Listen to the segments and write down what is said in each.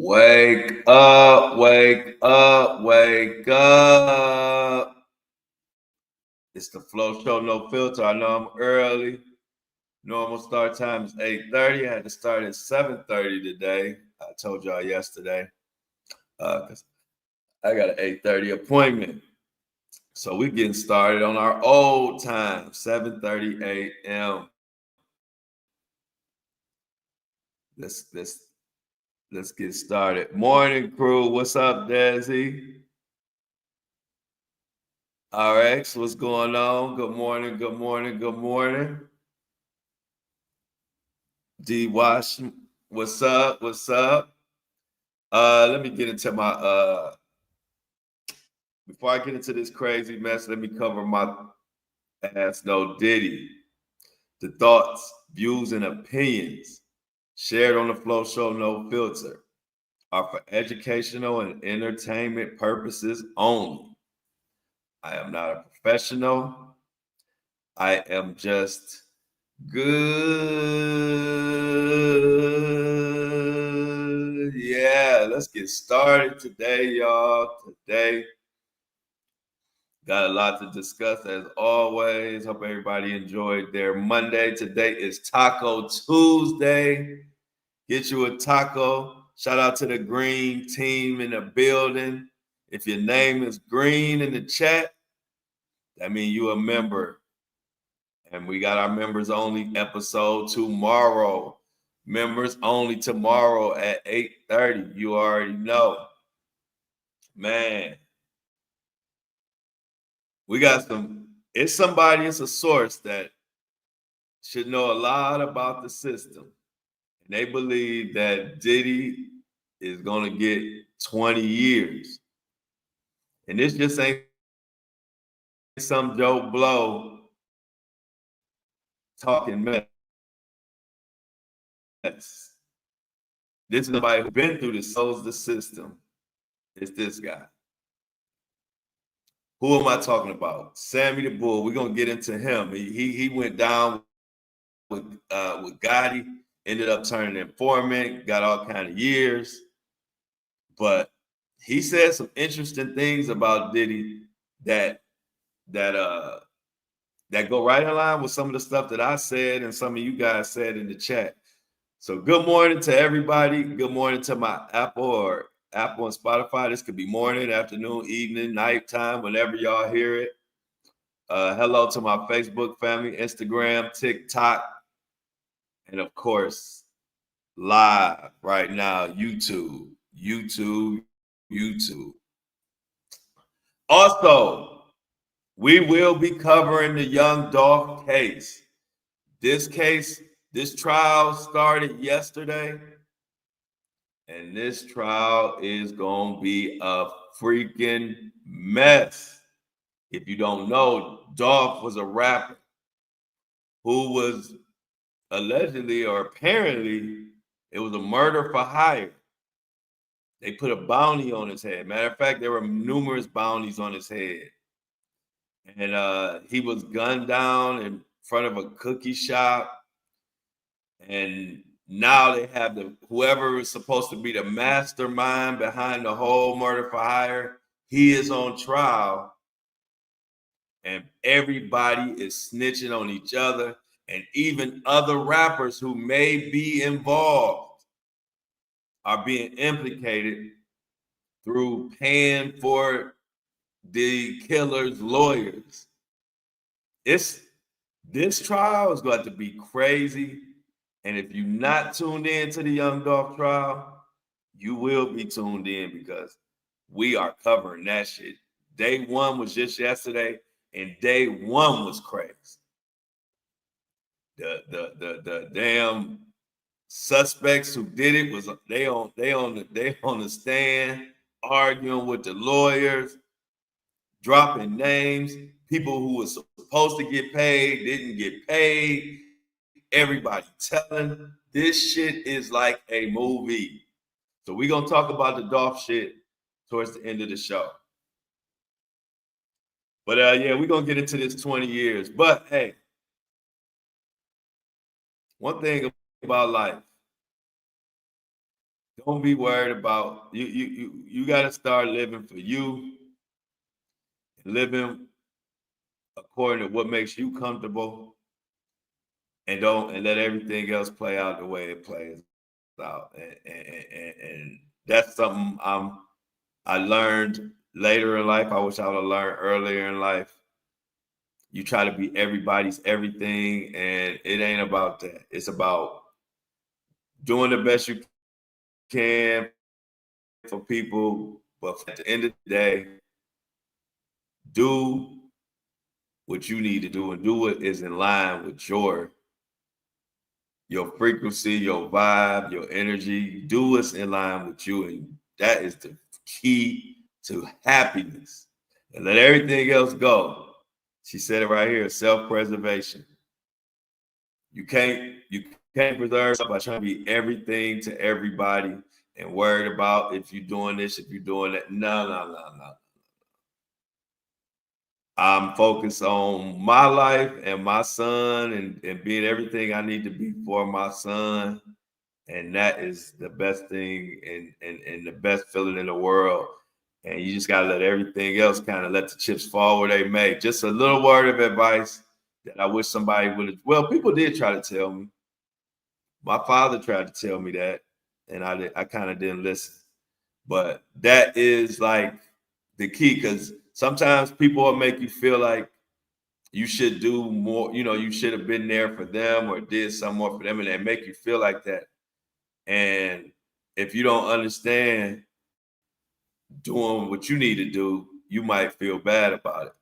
Wake up, wake up, wake up. It's the Flow Show, no filter. I know I'm early. Normal start time is 8:30. I had to start at 7:30 today. I told y'all yesterday because I got an 8:30 appointment. So we're getting started on our old time, 7:30 a.m. Let's get started. Morning, crew. What's up, Desi? RX, what's going on? Good morning, good morning, good morning. D Wash, what's up? What's up? Let me get into my before I get into this crazy mess, let me cover my ass no Diddy. The thoughts, views, and opinions shared on the Flow Show No Filter are for educational and entertainment purposes only. I am not a professional. I am just good. Yeah, let's get started today, y'all. Today, got a lot to discuss as always. Hope everybody enjoyed their Monday. Today is Taco Tuesday. Get you a taco. Shout out to the green team in the building. If your name is green in the chat, that means you a member. And we got our members only episode tomorrow. Members only tomorrow at 8:30. You already know. Man, we got it's a source that should know a lot about the system. And they believe that Diddy is going to get 20 years. And this just ain't some Joe Blow talking mess. This is somebody who's been through the souls of the system. It's this guy. Who am I talking about? Sammy the Bull. We're gonna get into him. He went down with Gotti, ended up turning informant, got all kind of years. But he said some interesting things about Diddy that go right in line with some of the stuff that I said and some of you guys said in the chat. So good morning to everybody. Good morning to my Apple and Spotify. This could be morning, afternoon, evening, nighttime, whenever y'all hear it. Hello to my Facebook family, Instagram, TikTok, and of course, live right now, YouTube. Also, we will be covering the young Dolph case. This trial started yesterday, and this trial is going to be a freaking mess. If you don't know, Dolph was a rapper who was allegedly or apparently, it was a murder for hire. They put a bounty on his head. Matter of fact, there were numerous bounties on his head. And he was gunned down in front of a cookie shop. And now they have whoever is supposed to be the mastermind behind the whole murder for hire. He is on trial. And everybody is snitching on each other. And even other rappers who may be involved are being implicated through paying for the killer's lawyers. This trial is going to be crazy. And if you're not tuned in to the Young Dolph trial, you will be tuned in because we are covering that shit. Day one was just yesterday, and day one was crazy. The damn suspects who did it was they on the stand arguing with the lawyers, dropping names. People who were supposed to get paid didn't get paid. Everybody telling. This shit is like a movie. So we're gonna talk about the Dolph shit towards the end of the show. But yeah, we're gonna get into this 20 years. But hey, one thing about life, Don't be worried about you got to start living for you, living according to what makes you comfortable, and don't and let everything else play out the way it plays out. And that's something I learned later in life. I wish I would have learned earlier in life. You try to be everybody's everything, and it ain't about that. It's about doing the best you can for people, but at the end of the day, do what you need to do and do what is in line with your frequency, your vibe, your energy. Do what's in line with you, and that is the key to happiness. And let everything else go. She said it right here: self-preservation. You can't preserve yourself by trying to be everything to everybody and worried about if you're doing this, if you're doing that. No. I'm focused on my life and my son and being everything I need to be for my son. And that is the best thing and the best feeling in the world. And you just got to let everything else kind of let the chips fall where they may. Just a little word of advice that I wish somebody would have. Well, people did try to tell me. My father tried to tell me that, and I kind of didn't listen. But that is like the key, because sometimes people will make you feel like you should do more, you should have been there for them or did some more for them, and they make you feel like that. And if you don't understand doing what you need to do, you might feel bad about it.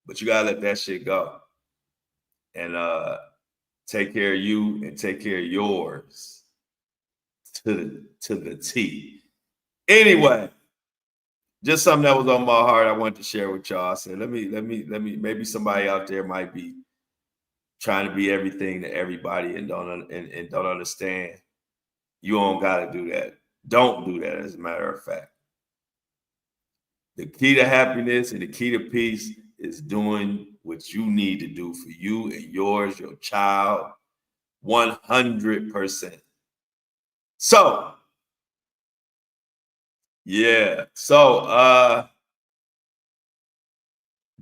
But you gotta let that shit go. And take care of you and take care of yours to the T. Anyway, just something that was on my heart I wanted to share with y'all. I said, let me, maybe somebody out there might be trying to be everything to everybody and don't understand. You don't gotta do that. Don't do that, as a matter of fact. The key to happiness and the key to peace is doing what you need to do for you and yours, your child, 100%. So, yeah. So,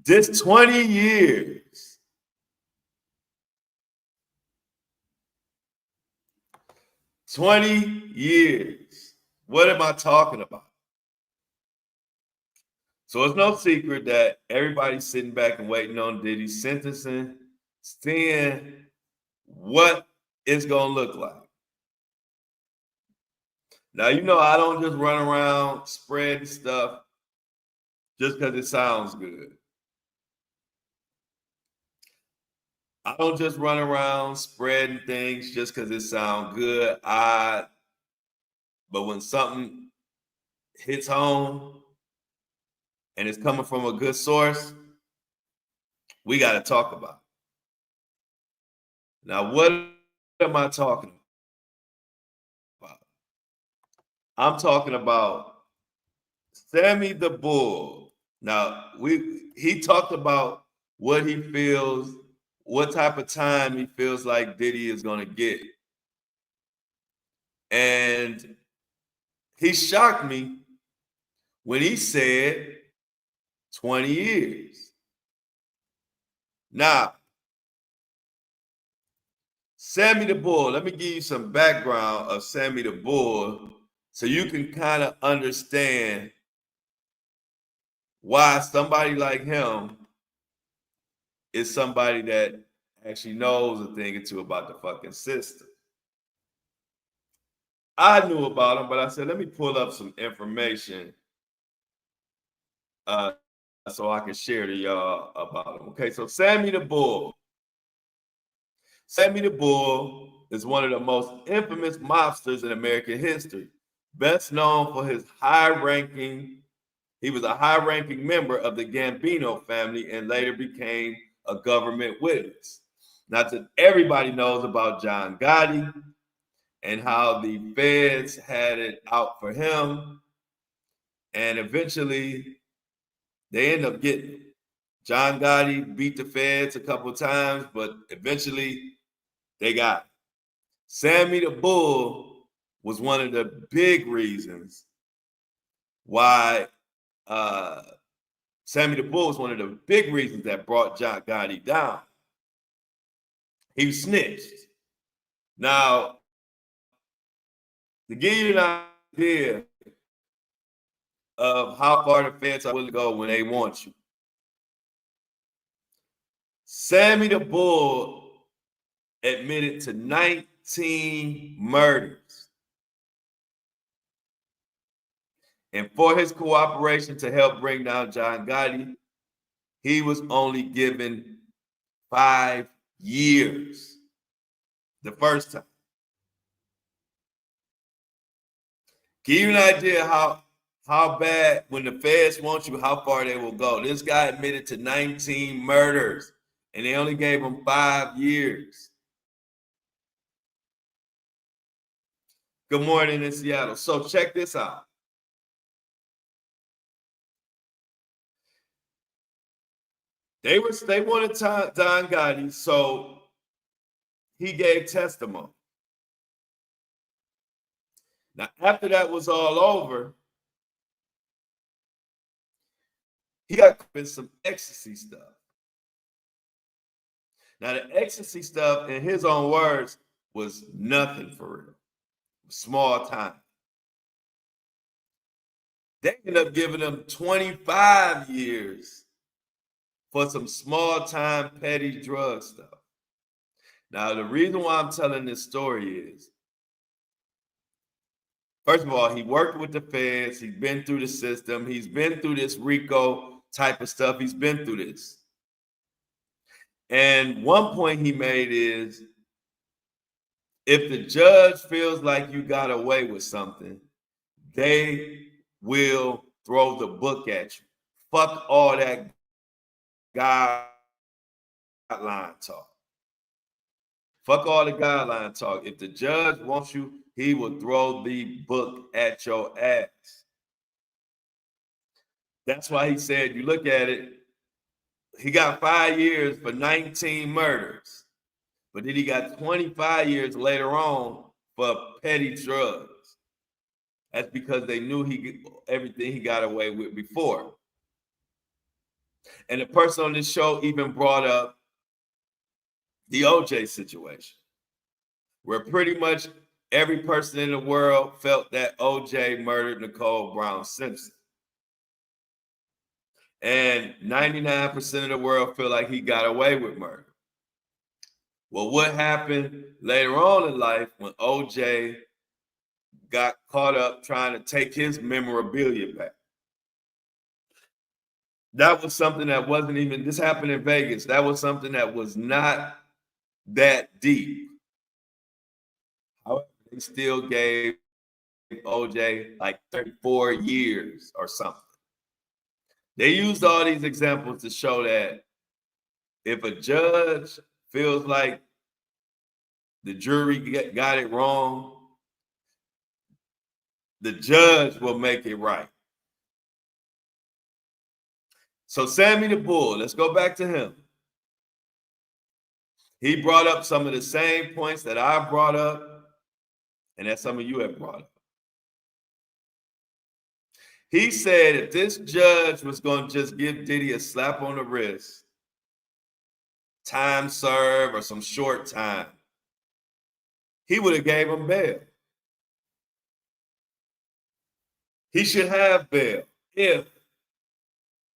this 20 years, 20 years. What am I talking about? So it's no secret that everybody's sitting back and waiting on Diddy's sentencing, seeing what it's going to look like. Now, I don't just run around spreading stuff just because it sounds good. I don't just run around spreading things just because it sounds good. But when something hits home and it's coming from a good source, we got to talk about it. Now, what am I talking about? I'm talking about Sammy the Bull. Now, he talked about what he feels, what type of time he feels like Diddy is going to get. And he shocked me when he said 20 years. Now, Sammy the Bull, let me give you some background of Sammy the Bull so you can kind of understand why somebody like him is somebody that actually knows a thing or two about the fucking system. I knew about him, but I said, let me pull up some information so I can share to y'all about him. Okay, so Sammy the Bull. Sammy the Bull is one of the most infamous mobsters in American history. Best known for his he was a high-ranking member of the Gambino family and later became a government witness. Not that everybody knows about John Gotti and how the feds had it out for him. And eventually, they end up getting it. John Gotti beat the feds a couple of times, but eventually they got it. Sammy the Bull was one of the big reasons why Sammy the Bull was one of the big reasons that brought John Gotti down. He snitched. Now, to give you an idea of how far the feds are willing to go when they want you, Sammy the Bull admitted to 19 murders. And for his cooperation to help bring down John Gotti, he was only given 5 years the first time. Give you an idea how bad, when the feds want you, how far they will go. This guy admitted to 19 murders, and they only gave him 5 years. Good morning in Seattle. So check this out. They wanted Don Gotti, so he gave testimony. Now, after that was all over, he got in some ecstasy stuff. Now, the ecstasy stuff, in his own words, was nothing for real. Small time. They ended up giving him 25 years for some small time petty drug stuff. Now, the reason why I'm telling this story is, first of all, he worked with the feds. He's been through the system. He's been through this RICO type of stuff. He's been through this. And one point he made is, if the judge feels like you got away with something, they will throw the book at you. Fuck all that guideline talk. Fuck all the guideline talk. If the judge wants you, he will throw the book at your ass. That's why he said, you look at it, he got 5 years for 19 murders, but then he got 25 years later on for petty drugs. That's because they knew everything he got away with before. And the person on this show even brought up the OJ situation, where pretty much every person in the world felt that OJ murdered Nicole Brown Simpson. And 99% of the world feel like he got away with murder. Well, what happened later on in life when OJ got caught up trying to take his memorabilia back? That was something that wasn't even, this happened in Vegas. That was something that was not that deep. However, they still gave OJ like 34 years or something. They used all these examples to show that if a judge feels like the jury got it wrong, the judge will make it right. So Sammy the Bull, let's go back to him. He brought up some of the same points that I brought up and that some of you have brought up. He said if this judge was going to just give Diddy a slap on the wrist, time served or some short time, he would have gave him bail. He should have bail if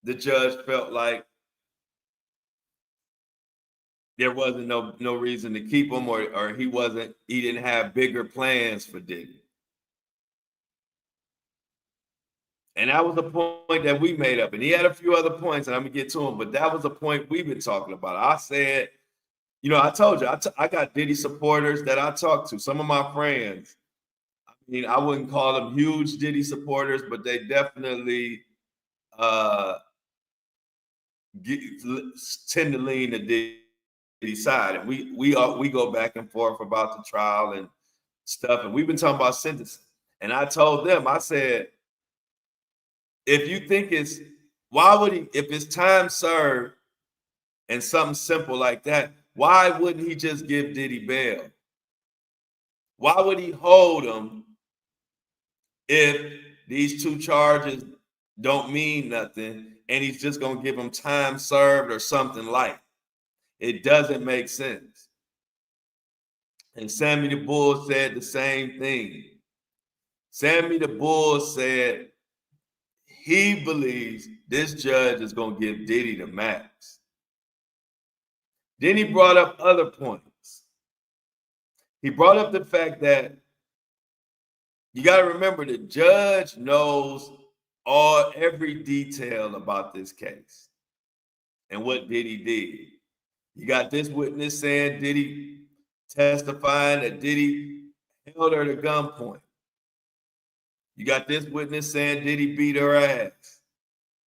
the judge felt like there wasn't no reason to keep him, or he didn't have bigger plans for Diddy. And that was the point that we made up. And he had a few other points, and I'm going to get to them, but that was the point we've been talking about. I said, I told you, I got Diddy supporters that I talk to, some of my friends. I mean, I wouldn't call them huge Diddy supporters, but they definitely tend to lean the Diddy side. And we go back and forth about the trial and stuff, and we've been talking about sentencing. And I told them, I said, if you think if it's time served and something simple like that, why wouldn't he just give Diddy bail? Why would he hold him if these two charges don't mean nothing and he's just going to give him time served or something like it. Doesn't make sense. And Sammy the Bull said the same thing. Sammy the Bull said he believes this judge is going to give Diddy the max. Then he brought up other points. He brought up the fact that you got to remember the judge knows every detail about this case and what Diddy did. You got this witness saying Diddy testifying that Diddy held her to gunpoint. You got this witness saying Diddy beat her ass.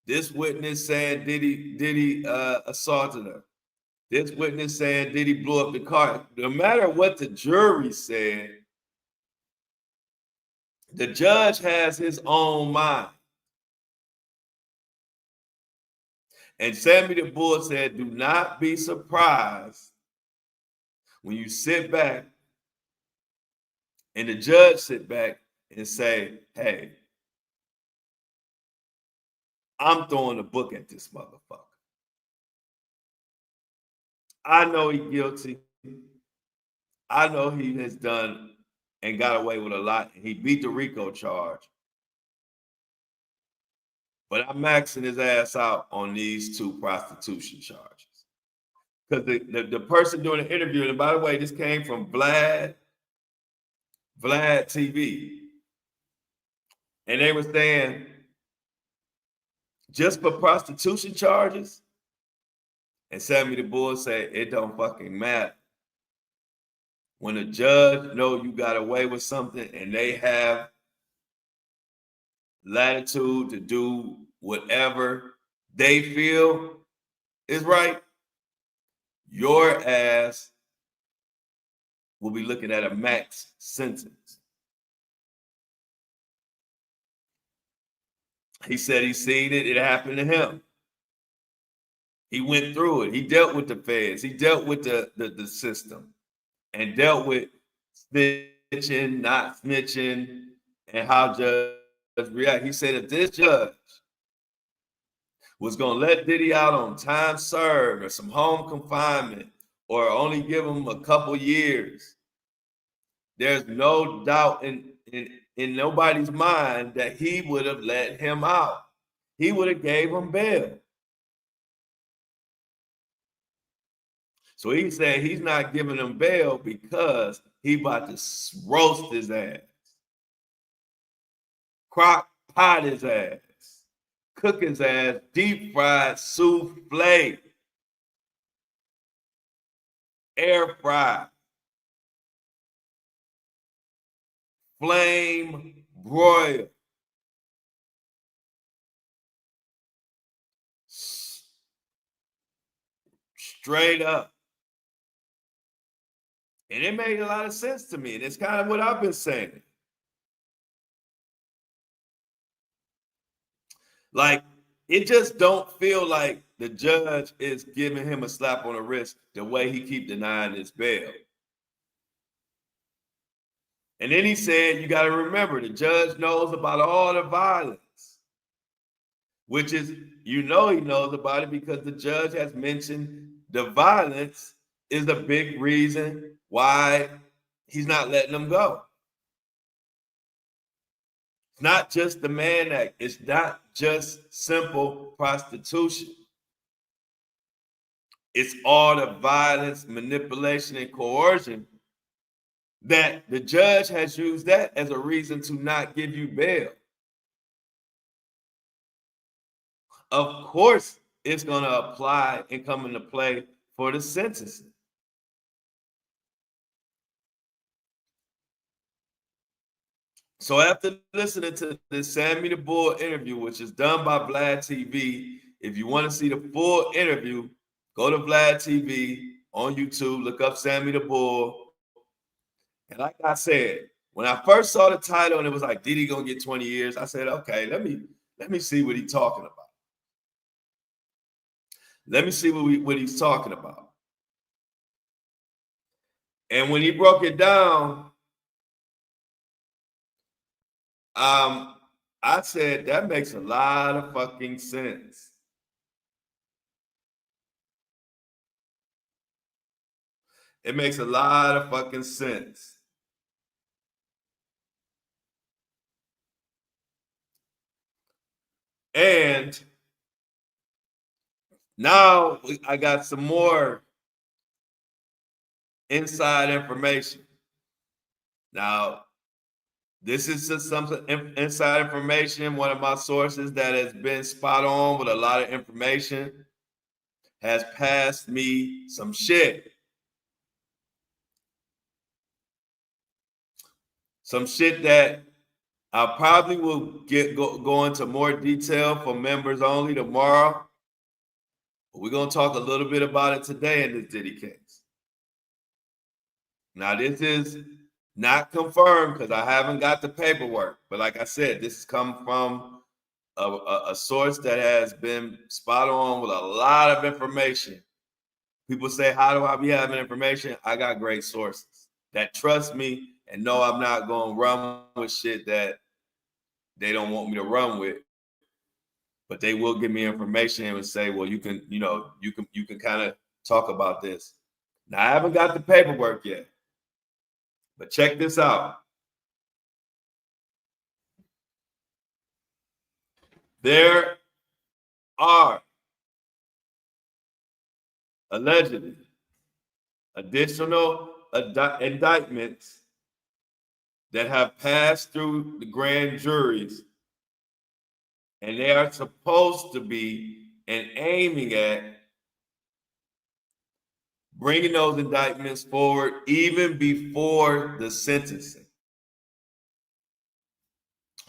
This witness saying Diddy assaulted her. This witness saying Diddy blew up the car. No matter what the jury said, the judge has his own mind. And Sammy the Bull said, do not be surprised when you sit back and the judge sit back and say, hey, I'm throwing the book at this motherfucker. I know he's guilty. I know he has done and got away with a lot. He beat the RICO charge. But I'm maxing his ass out on these two prostitution charges. Because the person doing the interview, and by the way, this came from Vlad TV. And they were saying, just for prostitution charges, and Sammy the Bull said, it don't fucking matter. When a judge know you got away with something and they have latitude to do whatever they feel is right, your ass will be looking at a max sentence. He said he seen it. It happened to him. He went through it. He dealt with the feds. He dealt with the system and dealt with snitching, not snitching, and how judges react. He said if this judge was going to let Diddy out on time served or some home confinement or only give him a couple years, there's no doubt in nobody's mind that he would have let him out. He would have gave him bail. So he said he's not giving him bail because he about to roast his ass, crock pot his ass, cook his ass, deep fried souffle, air fried, flame broil, straight up. And it made a lot of sense to me. And it's kind of what I've been saying. Like, it just don't feel like the judge is giving him a slap on the wrist the way he keep denying his bail. And then he said, you got to remember, the judge knows about all the violence, which is, he knows about it because the judge has mentioned the violence is a big reason why he's not letting them go. It's not just the Mann Act. It's not just simple prostitution. It's all the violence, manipulation, and coercion that the judge has used that as a reason to not give you bail. Of course, it's going to apply and come into play for the sentencing. So after listening to this Sammy the Bull interview, which is done by Vlad TV, if you want to see the full interview, go to Vlad TV on YouTube, look up Sammy the Bull. And like I said, when I first saw the title and it was like, Diddy gonna get 20 years, I said, okay, let me see what he's talking about. Let me see what he's talking about. And when he broke it down, I said that makes a lot of fucking sense. It makes a lot of fucking sense. And now I got some more inside information. Now, this is just some inside information. One of my sources that has been spot on with a lot of information has passed me some shit. Some shit that I probably will go into more detail for members only tomorrow. But we're gonna talk a little bit about it today in this Diddy case. Now, this is not confirmed because I haven't got the paperwork. But like I said, this has come from a source that has been spot on with a lot of information. People say, how do I be having information? I got great sources that trust me and know I'm not going to run with shit that they don't want me to run with. But they will give me information and say, well, you can kind of talk about this. Now, I haven't got the paperwork yet, but check this out. There are allegedly additional indictments that have passed through the grand juries, and they are supposed to be and aiming at bringing those indictments forward even before the sentencing.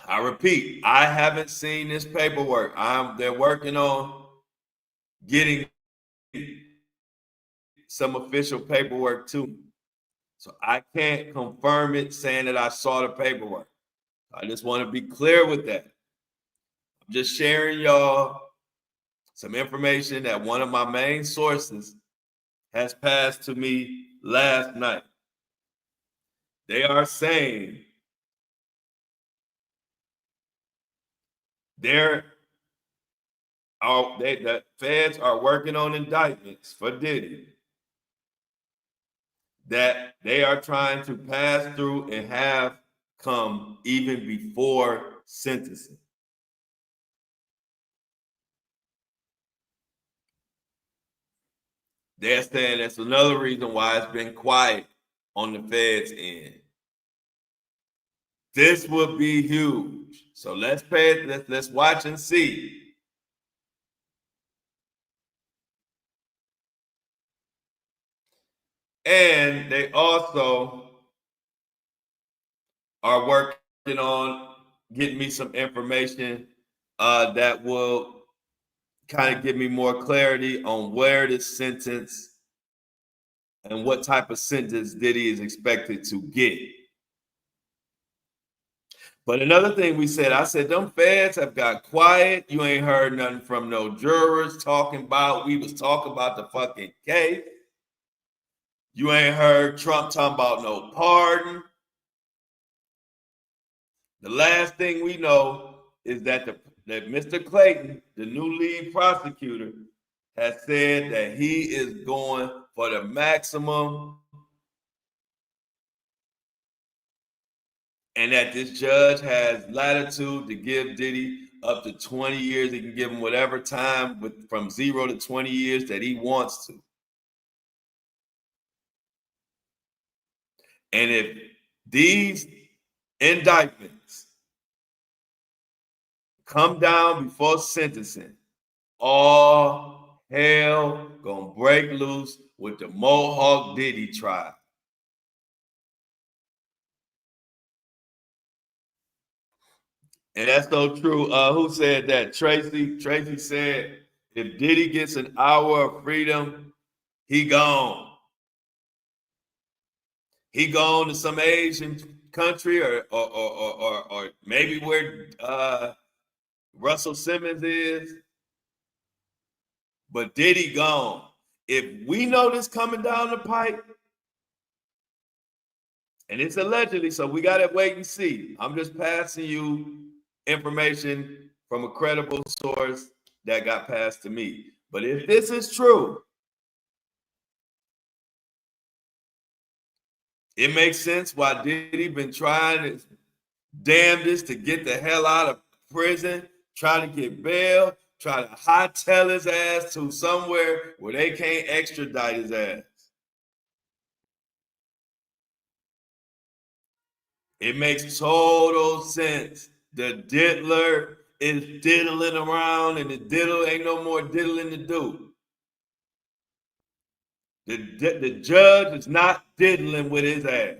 I repeat, I haven't seen this paperwork. They're working on getting some official paperwork to me. So I can't confirm it saying that I saw the paperwork. I just want to be clear with that. I'm just sharing y'all some information that one of my main sources has passed to me last night. They are saying the feds are working on indictments for Diddy that they are trying to pass through and have come even before sentencing. They're saying that's another reason why it's been quiet on the feds' end. This would be huge. So let's watch and see. And they also are working on getting me some information that will kind of give me more clarity on where this sentence and what type of sentence Diddy is expected to get. But another thing I said, them feds have got quiet. You ain't heard nothing from no jurors we was talking about the fucking case. You ain't heard Trump talking about no pardon. The last thing we know is that Mr. Clayton, the new lead prosecutor, has said that he is going for the maximum and that this judge has latitude to give Diddy up to 20 years. He can give him whatever time from 0 to 20 years that he wants to. And if these indictments come down before sentencing, all hell gonna break loose with the Mohawk Diddy trial. And that's so true. Who said that? Tracy. Tracy said, if Diddy gets an hour of freedom, he gone. He gone to some Asian country or maybe where Russell Simmons is. But Diddy gone. If we know this coming down the pipe, And it's allegedly, so we got to wait and see. I'm just passing you information from a credible source that got passed to me. But if this is true, it makes sense why Diddy been trying his damnedest to get the hell out of prison, trying to get bail, trying to hightail his ass to somewhere where they can't extradite his ass. It makes total sense. The diddler is diddling around, and the diddle ain't no more diddling to do. The judge is not diddling with his ass.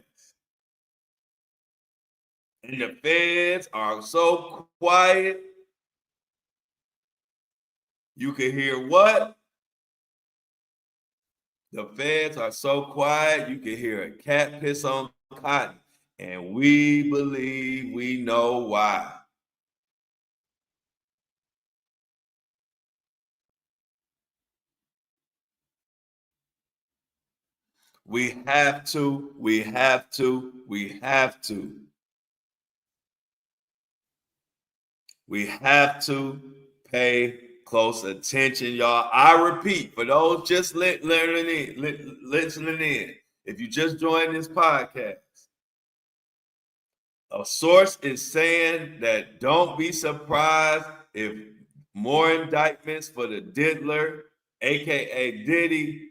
And the feds are so quiet. You can hear what? The feds are so quiet, you can hear a cat piss on cotton. And we believe we know why. We have to, we have to, we have to. We have to pay close attention, y'all. I repeat, for those just listening in, if you just joined this podcast, a source is saying that don't be surprised if more indictments for the diddler, aka Diddy,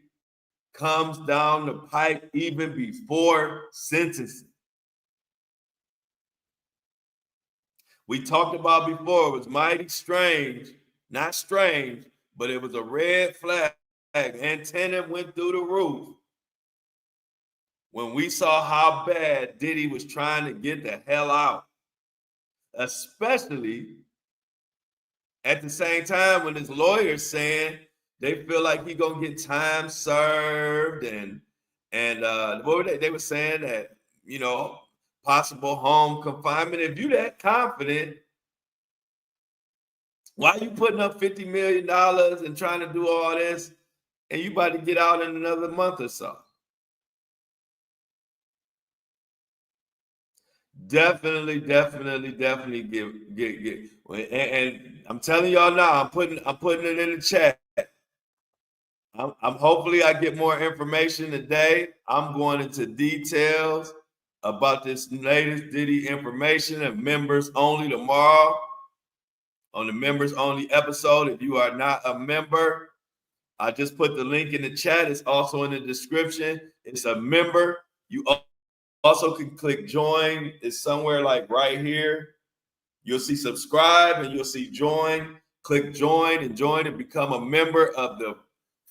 comes down the pipe even before sentencing. We talked about before, it was mighty strange, not strange, but it was a red flag. Antenna went through the roof when we saw how bad Diddy was trying to get the hell out, especially at the same time when his lawyers saying they feel like he gonna get time served and what were they? They were saying that possible home confinement. If you that confident, why are you putting up $50 million and trying to do all this, and you about to get out in another month or so? Definitely get. And I'm telling y'all now, I'm putting it in the chat. I'm hopefully I get more information today. I'm going into details about this latest Diddy information and members only tomorrow on the members only episode. If you are not a member, I just put the link in the chat. It's also in the description. It's a member. You also can click join. It's somewhere like right here. You'll see subscribe and you'll see join. Click join and become a member of the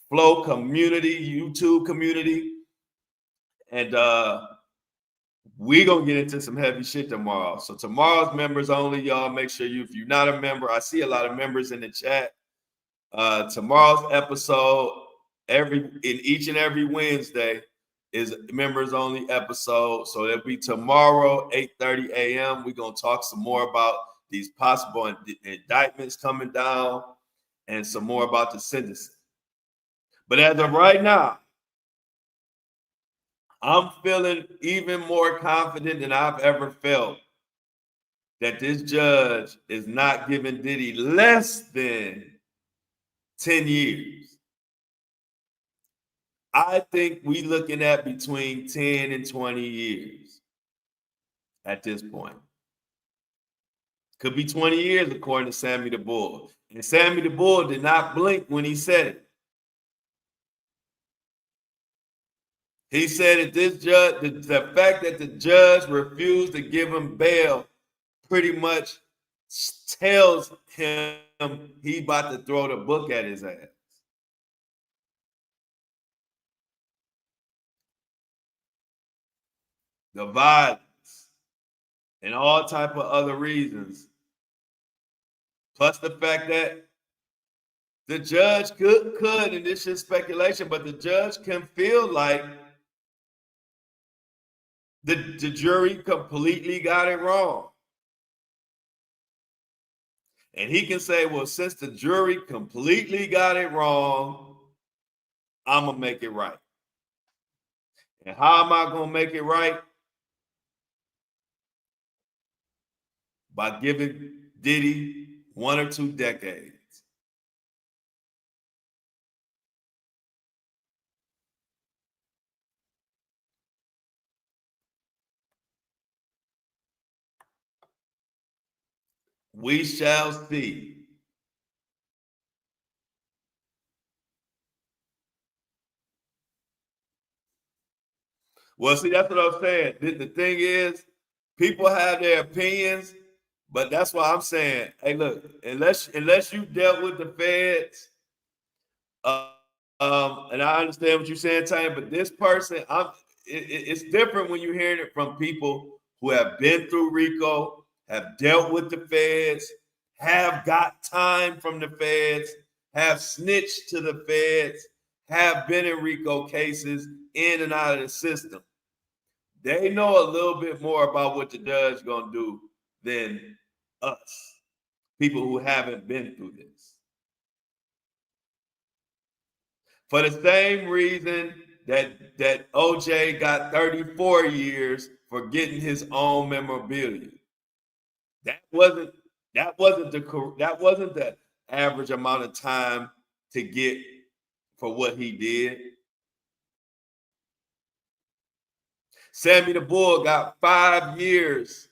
Flow community, YouTube community. And we gonna get into some heavy shit tomorrow. So tomorrow's members only, y'all. Make sure if you're not a member, I see a lot of members in the chat. Tomorrow's episode, each and every Wednesday, is members only episode. So it'll be tomorrow, 8:30 a.m. We're gonna talk some more about these possible indictments coming down and some more about the sentencing. But as of right now, I'm feeling even more confident than I've ever felt that this judge is not giving Diddy less than 10 years. I think we looking at between 10 and 20 years at this point. Could be 20 years, according to Sammy the Bull. And Sammy the Bull did not blink when he said it. He said that this judge, the fact that the judge refused to give him bail pretty much tells him he about to throw the book at his ass. The violence and all type of other reasons. Plus the fact that the judge could, and this is speculation, but the judge can feel like the jury completely got it wrong. And he can say, well, since the jury completely got it wrong, I'm going to make it right. And how am I going to make it right? by giving Diddy 1 or 2 decades. We shall see. Well, see, that's what I'm saying. The thing is, people have their opinions, but that's why I'm saying, hey, look, unless you dealt with the feds, uh, and I understand what you're saying, Tanya, but this person, it's different when you're hearing it from people who have been through RICO, have dealt with the feds, have got time from the feds, have snitched to the feds, have been in RICO cases in and out of the system. They know a little bit more about what the judge is going to do than us, people who haven't been through this. For the same reason that OJ got 34 years for getting his own memorabilia. That wasn't the average amount of time to get for what he did. Sammy the Bull got 5 years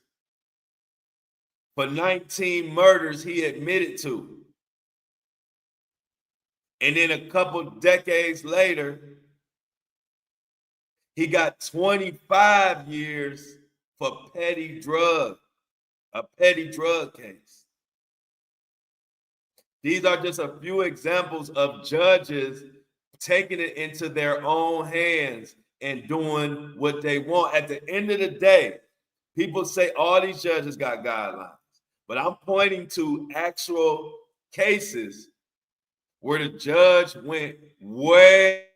for 19 murders he admitted to. And then a couple decades later, he got 25 years for a petty drug case. These are just a few examples of judges taking it into their own hands and doing what they want. At the end of the day, people say all these judges got guidelines, but I'm pointing to actual cases where the judge went way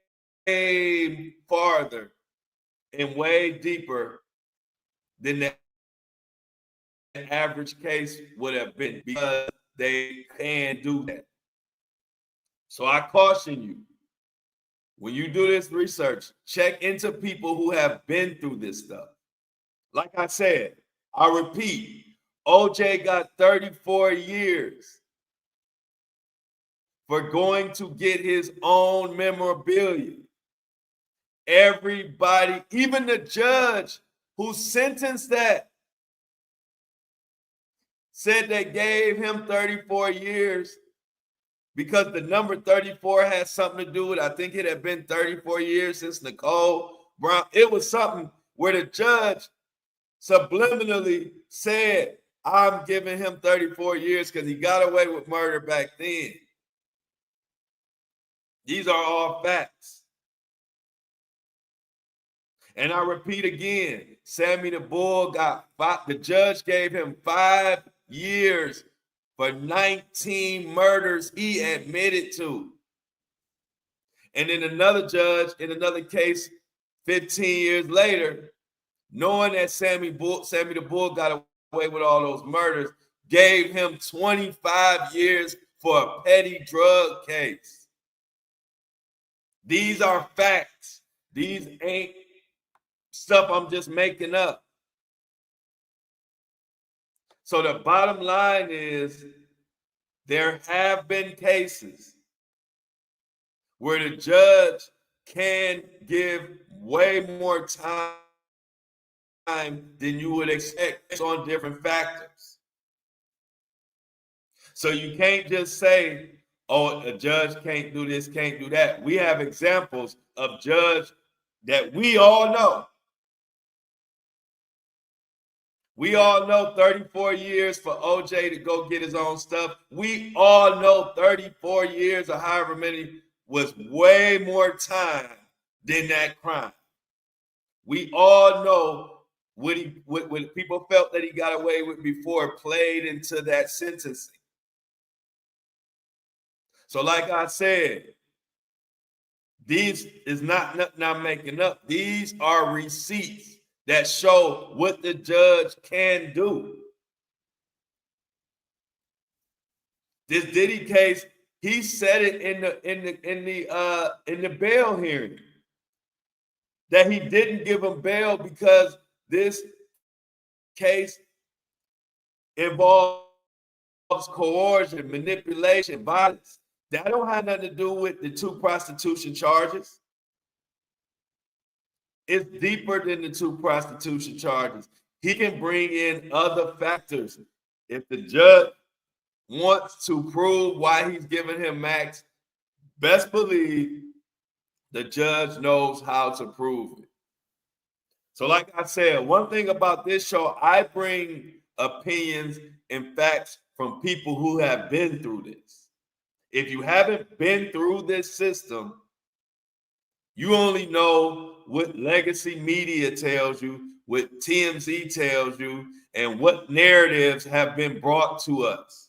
farther and way deeper than the average case would have been, because they can do that. So I caution you, when you do this research, check into people who have been through this stuff. Like I said, I repeat, OJ got 34 years for going to get his own memorabilia. Everybody, even the judge who sentenced that, said they gave him 34 years because the number 34 had something to do with, I think it had been 34 years since Nicole Brown. It was something where the judge subliminally said, I'm giving him 34 years because he got away with murder back then. These are all facts. And I repeat again, Sammy the Bull the judge gave him 5 years for 19 murders he admitted to. And then another judge in another case 15 years later, knowing that Sammy the Bull got away with all those murders, gave him 25 years for a petty drug case. These are facts. These ain't stuff I'm just making up. So the bottom line is, there have been cases where the judge can give way more time than you would expect on different factors. So you can't just say, oh, a judge can't do this, can't do that. We have examples of judge that we all know. We all know 34 years for OJ to go get his own stuff. We all know 34 years or however many was way more time than that crime. We all know what people felt that he got away with before played into that sentencing. So like I said, these is not nothing I'm making up. These are receipts that show what the judge can do. This Diddy case, he said it in the bail hearing that he didn't give him bail because this case involves coercion, manipulation, violence. That don't have nothing to do with the 2 prostitution charges. It's deeper than the 2 prostitution charges. He can bring in other factors. If the judge wants to prove why he's giving him max, best believe the judge knows how to prove it. So like I said, one thing about this show, I bring opinions and facts from people who have been through this. If you haven't been through this system, you only know what legacy media tells you, what TMZ tells you, and what narratives have been brought to us.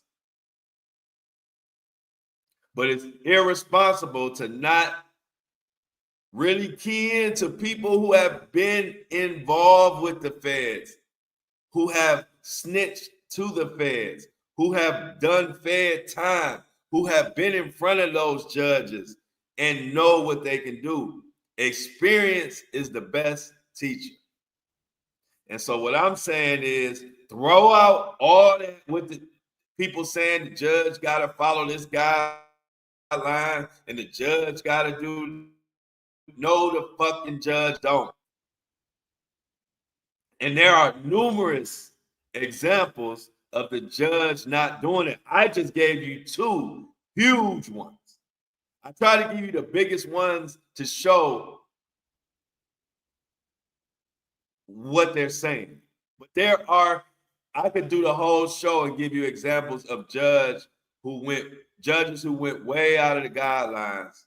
But it's irresponsible to not really key into people who have been involved with the feds, who have snitched to the feds, who have done Fed time, who have been in front of those judges and know what they can do. Experience is the best teacher. And so what I'm saying is throw out all that with the people saying the judge got to follow this guideline and the judge got to do. No, the fucking judge don't. And there are numerous examples of the judge not doing it. I just gave you 2 huge ones. I try to give you the biggest ones to show what they're saying. But there are, I could do the whole show and give you examples of judges who went way out of the guidelines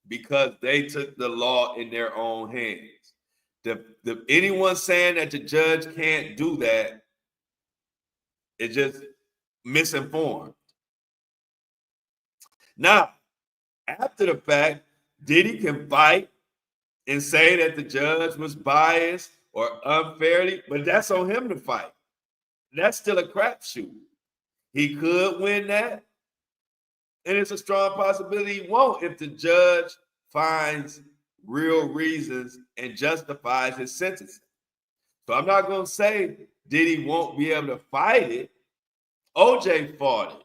because they took the law in their own hands. Anyone saying that the judge can't do that is just misinformed. Now, after the fact, Diddy can fight and say that the judge was biased or unfairly, but that's on him to fight. That's still a crapshoot. He could win that, and it's a strong possibility he won't if the judge finds real reasons and justifies his sentencing. So I'm not going to say Diddy won't be able to fight it. OJ fought it.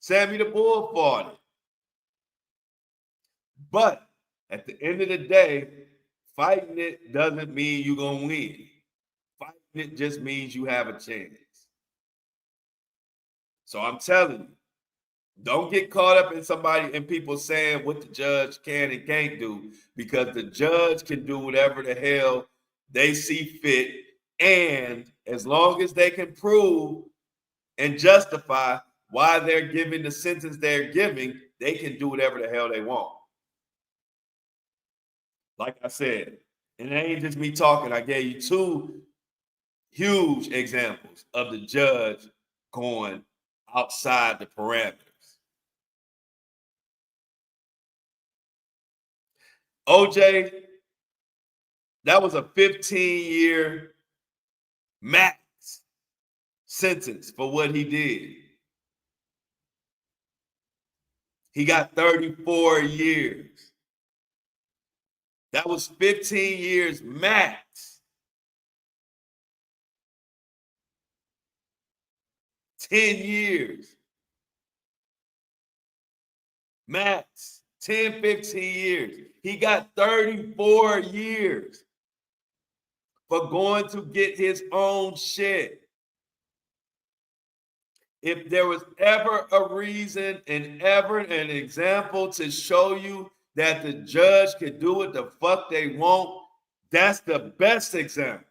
Sammy the Bull fought it. But at the end of the day, fighting it doesn't mean you're going to win. Fighting it just means you have a chance. So I'm telling you, don't get caught up in somebody and people saying what the judge can and can't do, because the judge can do whatever the hell they see fit. And as long as they can prove and justify why they're giving the sentence they're giving, they can do whatever the hell they want. Like I said, and it ain't just me talking. I gave you 2 huge examples of the judge going outside the parameters. OJ, that was a 15-year max sentence for what he did. He got 34 years. That was 15 years max. 10 years. Max. 10, 15 years. He got 34 years for going to get his own shit. If there was ever a reason and ever an example to show you that the judge can do what the fuck they want, that's the best example.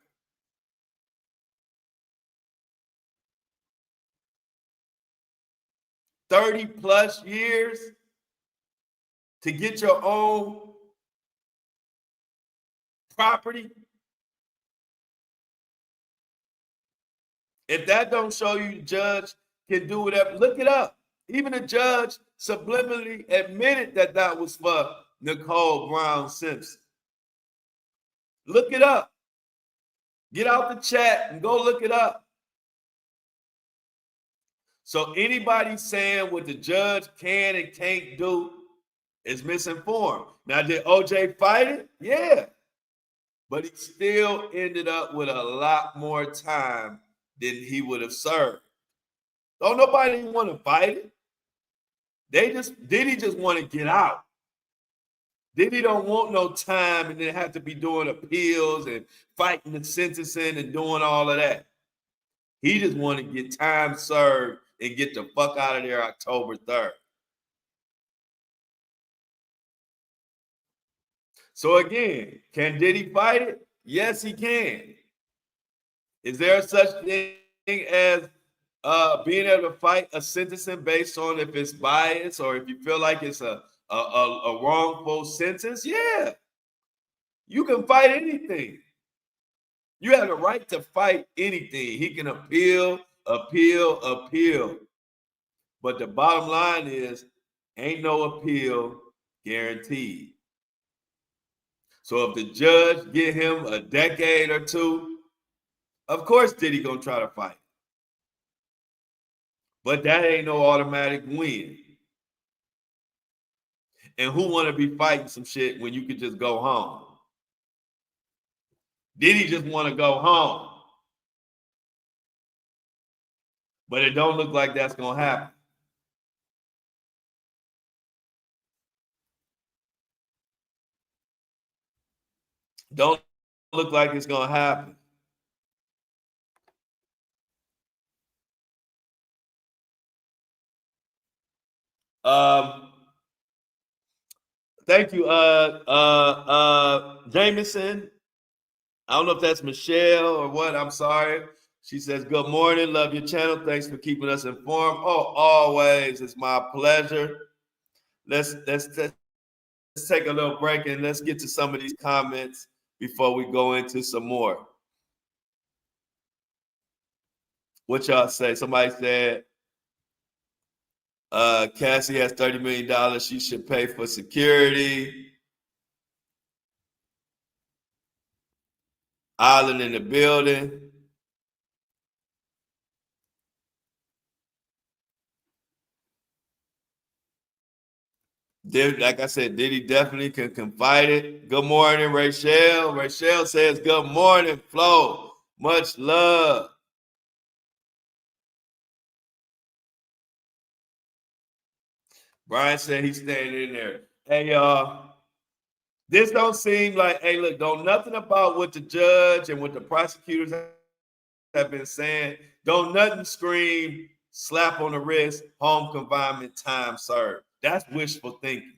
+30 years to get your own property. If that don't show you the judge can do whatever, look it up. Even the judge subliminally admitted that that was for Nicole Brown Simpson. Look it up. Get out the chat and go look it up. So anybody saying what the judge can and can't do is misinformed. Now, did OJ fight it? Yeah. But he still ended up with a lot more time then he would have served. Don't nobody want to fight it. Diddy just want to get out. Diddy don't want no time and then have to be doing appeals and fighting the sentencing and doing all of that. He just want to get time served and get the fuck out of there October 3rd. So again, can Diddy fight it? Yes, he can. Is there such thing as being able to fight a sentencing based on if it's biased or if you feel like it's a wrongful sentence? Yeah, you can fight anything. You have the right to fight anything. He can appeal. But the bottom line is, ain't no appeal guaranteed. So if the judge give him a decade or two, of course Diddy gonna try to fight. But that ain't no automatic win. And who want to be fighting some shit when you could just go home? Diddy just want to go home. But it don't look like that's going to happen. Don't look like it's going to happen. Thank you, Jameson. I don't know if that's Michelle or what. I'm sorry. She says, good morning. Love your channel. Thanks for keeping us informed. Oh, always. It's my pleasure. Let's take a little break and let's get to some of these comments before we go into some more. What y'all say? Somebody said, Cassie has $30 million. She should pay for security. Island in the building. Like I said, Diddy definitely can confide it. Good morning, Rachel. Rachel says, good morning, Flo. Much love. Brian said he's staying in there. Hey, this don't seem like, hey, look, don't nothing about what the judge and what the prosecutors have been saying. Don't nothing scream, slap on the wrist, home confinement, time served. That's wishful thinking.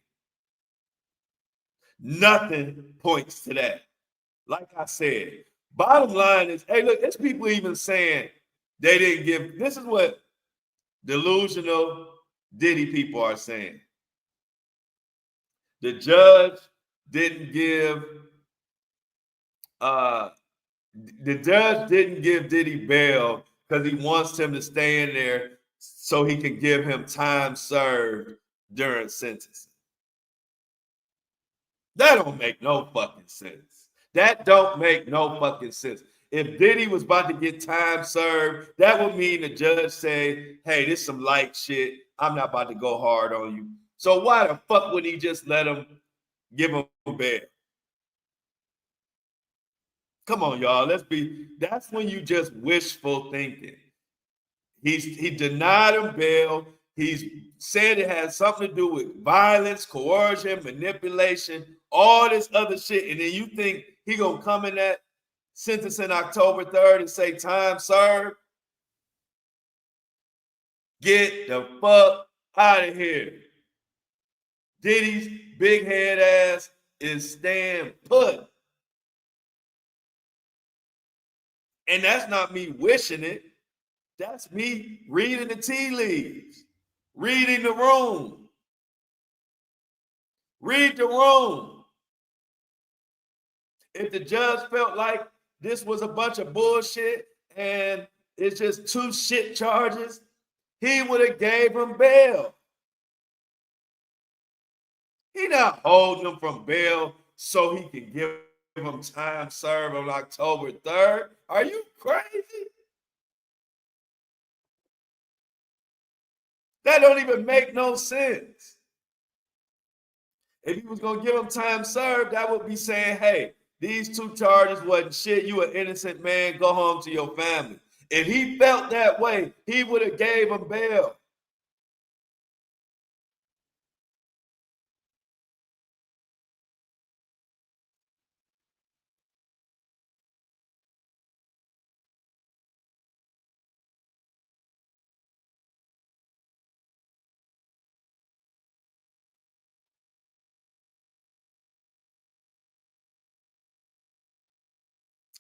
Nothing points to that. Like I said, bottom line is, hey, look, there's people even saying they didn't give. This is what delusional Diddy people are saying. The judge didn't give Diddy bail because he wants him to stay in there so he can give him time served during sentencing. That don't make no fucking sense. That don't make no fucking sense. If Diddy was about to get time served, that would mean the judge say, hey, this is some light shit. I'm not about to go hard on you. So why the fuck would he just let him give him bail? Come on, y'all. That's when you just wishful thinking. He denied him bail. He's said it has something to do with violence, coercion, manipulation, all this other shit. And then you think he gonna come in that sentencing October 3rd and say time served? Get the fuck out of here. Diddy's big head ass is staying put. And that's not me wishing it. That's me reading the tea leaves, reading the room. Read the room. If the judge felt like this was a bunch of bullshit and it's just two shit charges, he would have gave him bail. He not holding him from bail so he can give him time served on October 3rd. Are you crazy? That don't even make no sense. If he was going to give him time served, that would be saying, hey, these two charges wasn't shit. You an innocent man. Go home to your family. If he felt that way, he would have gave him bail.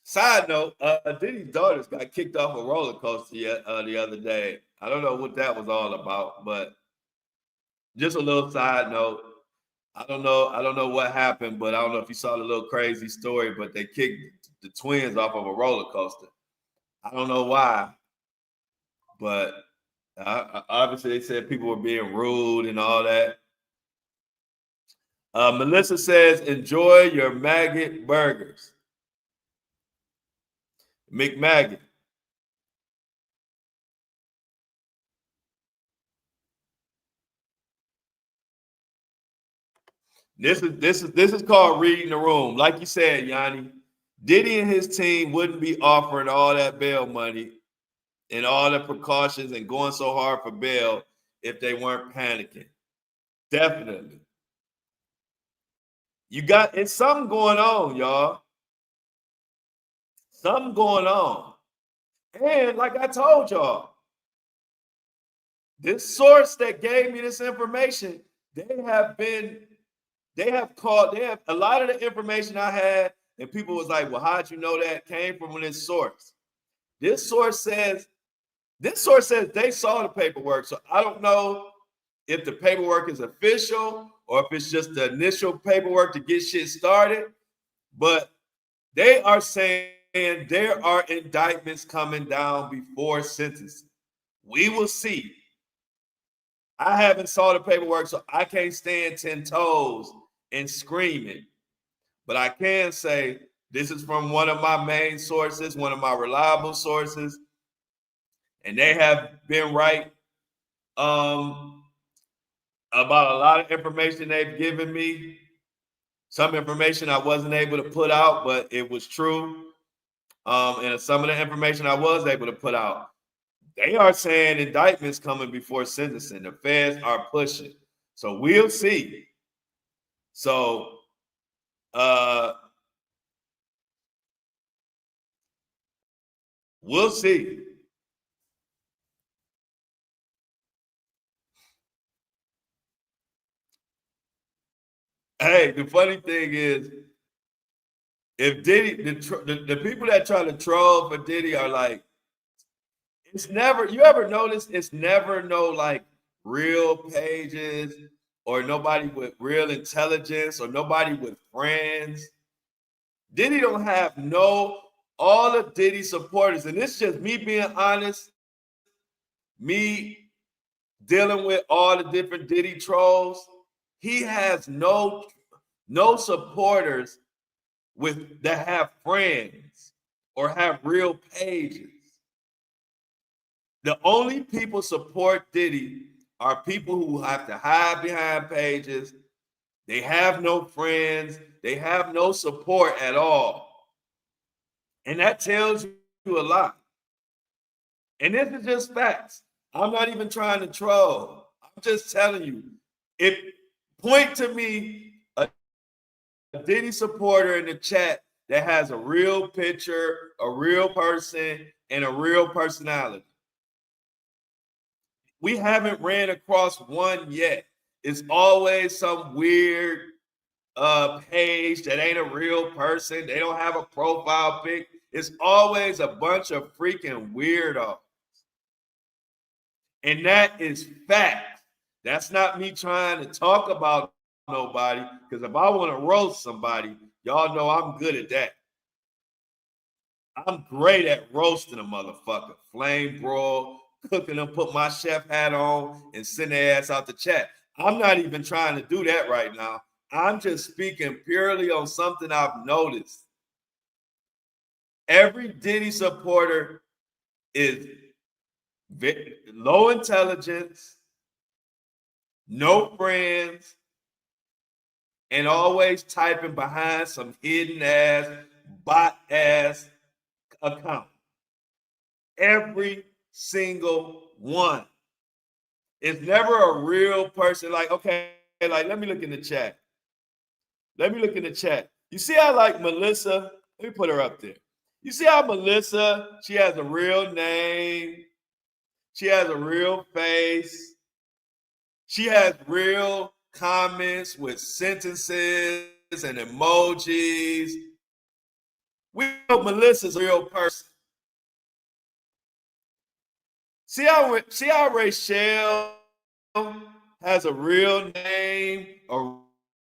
Side note, Diddy's daughters got kicked off a roller coaster the other day. I don't know what that was all about, but just a little side note. I don't know what happened, but I don't know if you saw the little crazy story, but they kicked the twins off of a roller coaster. I don't know why, but obviously they said people were being rude and all that. Melissa says, enjoy your maggot burgers. McMaggot. This is called reading the room. Like you said, Yanni, Diddy and his team wouldn't be offering all that bail money and all the precautions and going so hard for bail if they weren't panicking. Definitely. It's something going on, y'all. Something going on. And like I told y'all, this source that gave me this information, they have a lot of the information I had, and people was like, well, how'd you know that came from this source? This source says they saw the paperwork. So I don't know if the paperwork is official or if it's just the initial paperwork to get shit started, but they are saying there are indictments coming down before sentencing. We will see. I haven't saw the paperwork, so I can't stand 10 toes and scream it. But I can say this is from one of my main sources, one of my reliable sources, and they have been right about a lot of information they've given me. Some information I wasn't able to put out, but it was true. And some of the information I was able to put out, they are saying indictments coming before sentencing. The feds are pushing. So we'll see. So we'll see. Hey, the funny thing is, if Diddy, the people that try to troll for Diddy are like, it's never, you ever notice it's never no like real pages or nobody with real intelligence or nobody with friends. Diddy don't have all of Diddy supporters, and it's just me being honest, me dealing with all the different Diddy trolls. He has no supporters that have friends or have real pages. The only people support Diddy are people who have to hide behind pages. They have no friends. They have no support at all. And that tells you a lot. And this is just facts. I'm not even trying to troll. I'm just telling you. If point to me a Diddy supporter in the chat that has a real picture, a real person, and a real personality. We haven't ran across one yet. It's always some weird page that ain't a real person. They don't have a profile pic. It's always a bunch of freaking weirdos. And that is fact. That's not me trying to talk about nobody, because if I want to roast somebody, y'all know I'm good at that. I'm great at roasting a motherfucker. Flame broil, cooking them, put my chef hat on, and send their ass out the chat. I'm not even trying to do that right now. I'm just speaking purely on something I've noticed. Every Diddy supporter is low intelligence, no friends, and always typing behind some hidden ass, bot ass account. Every single one. It's never a real person. Like, okay, like, let me look in the chat. Let me look in the chat. You see how, like, Melissa, let me put her up there. You see how Melissa, she has a real name. She has a real face. She has real comments with sentences and emojis. We know Melissa's a real person. See how Rachel has a real name, a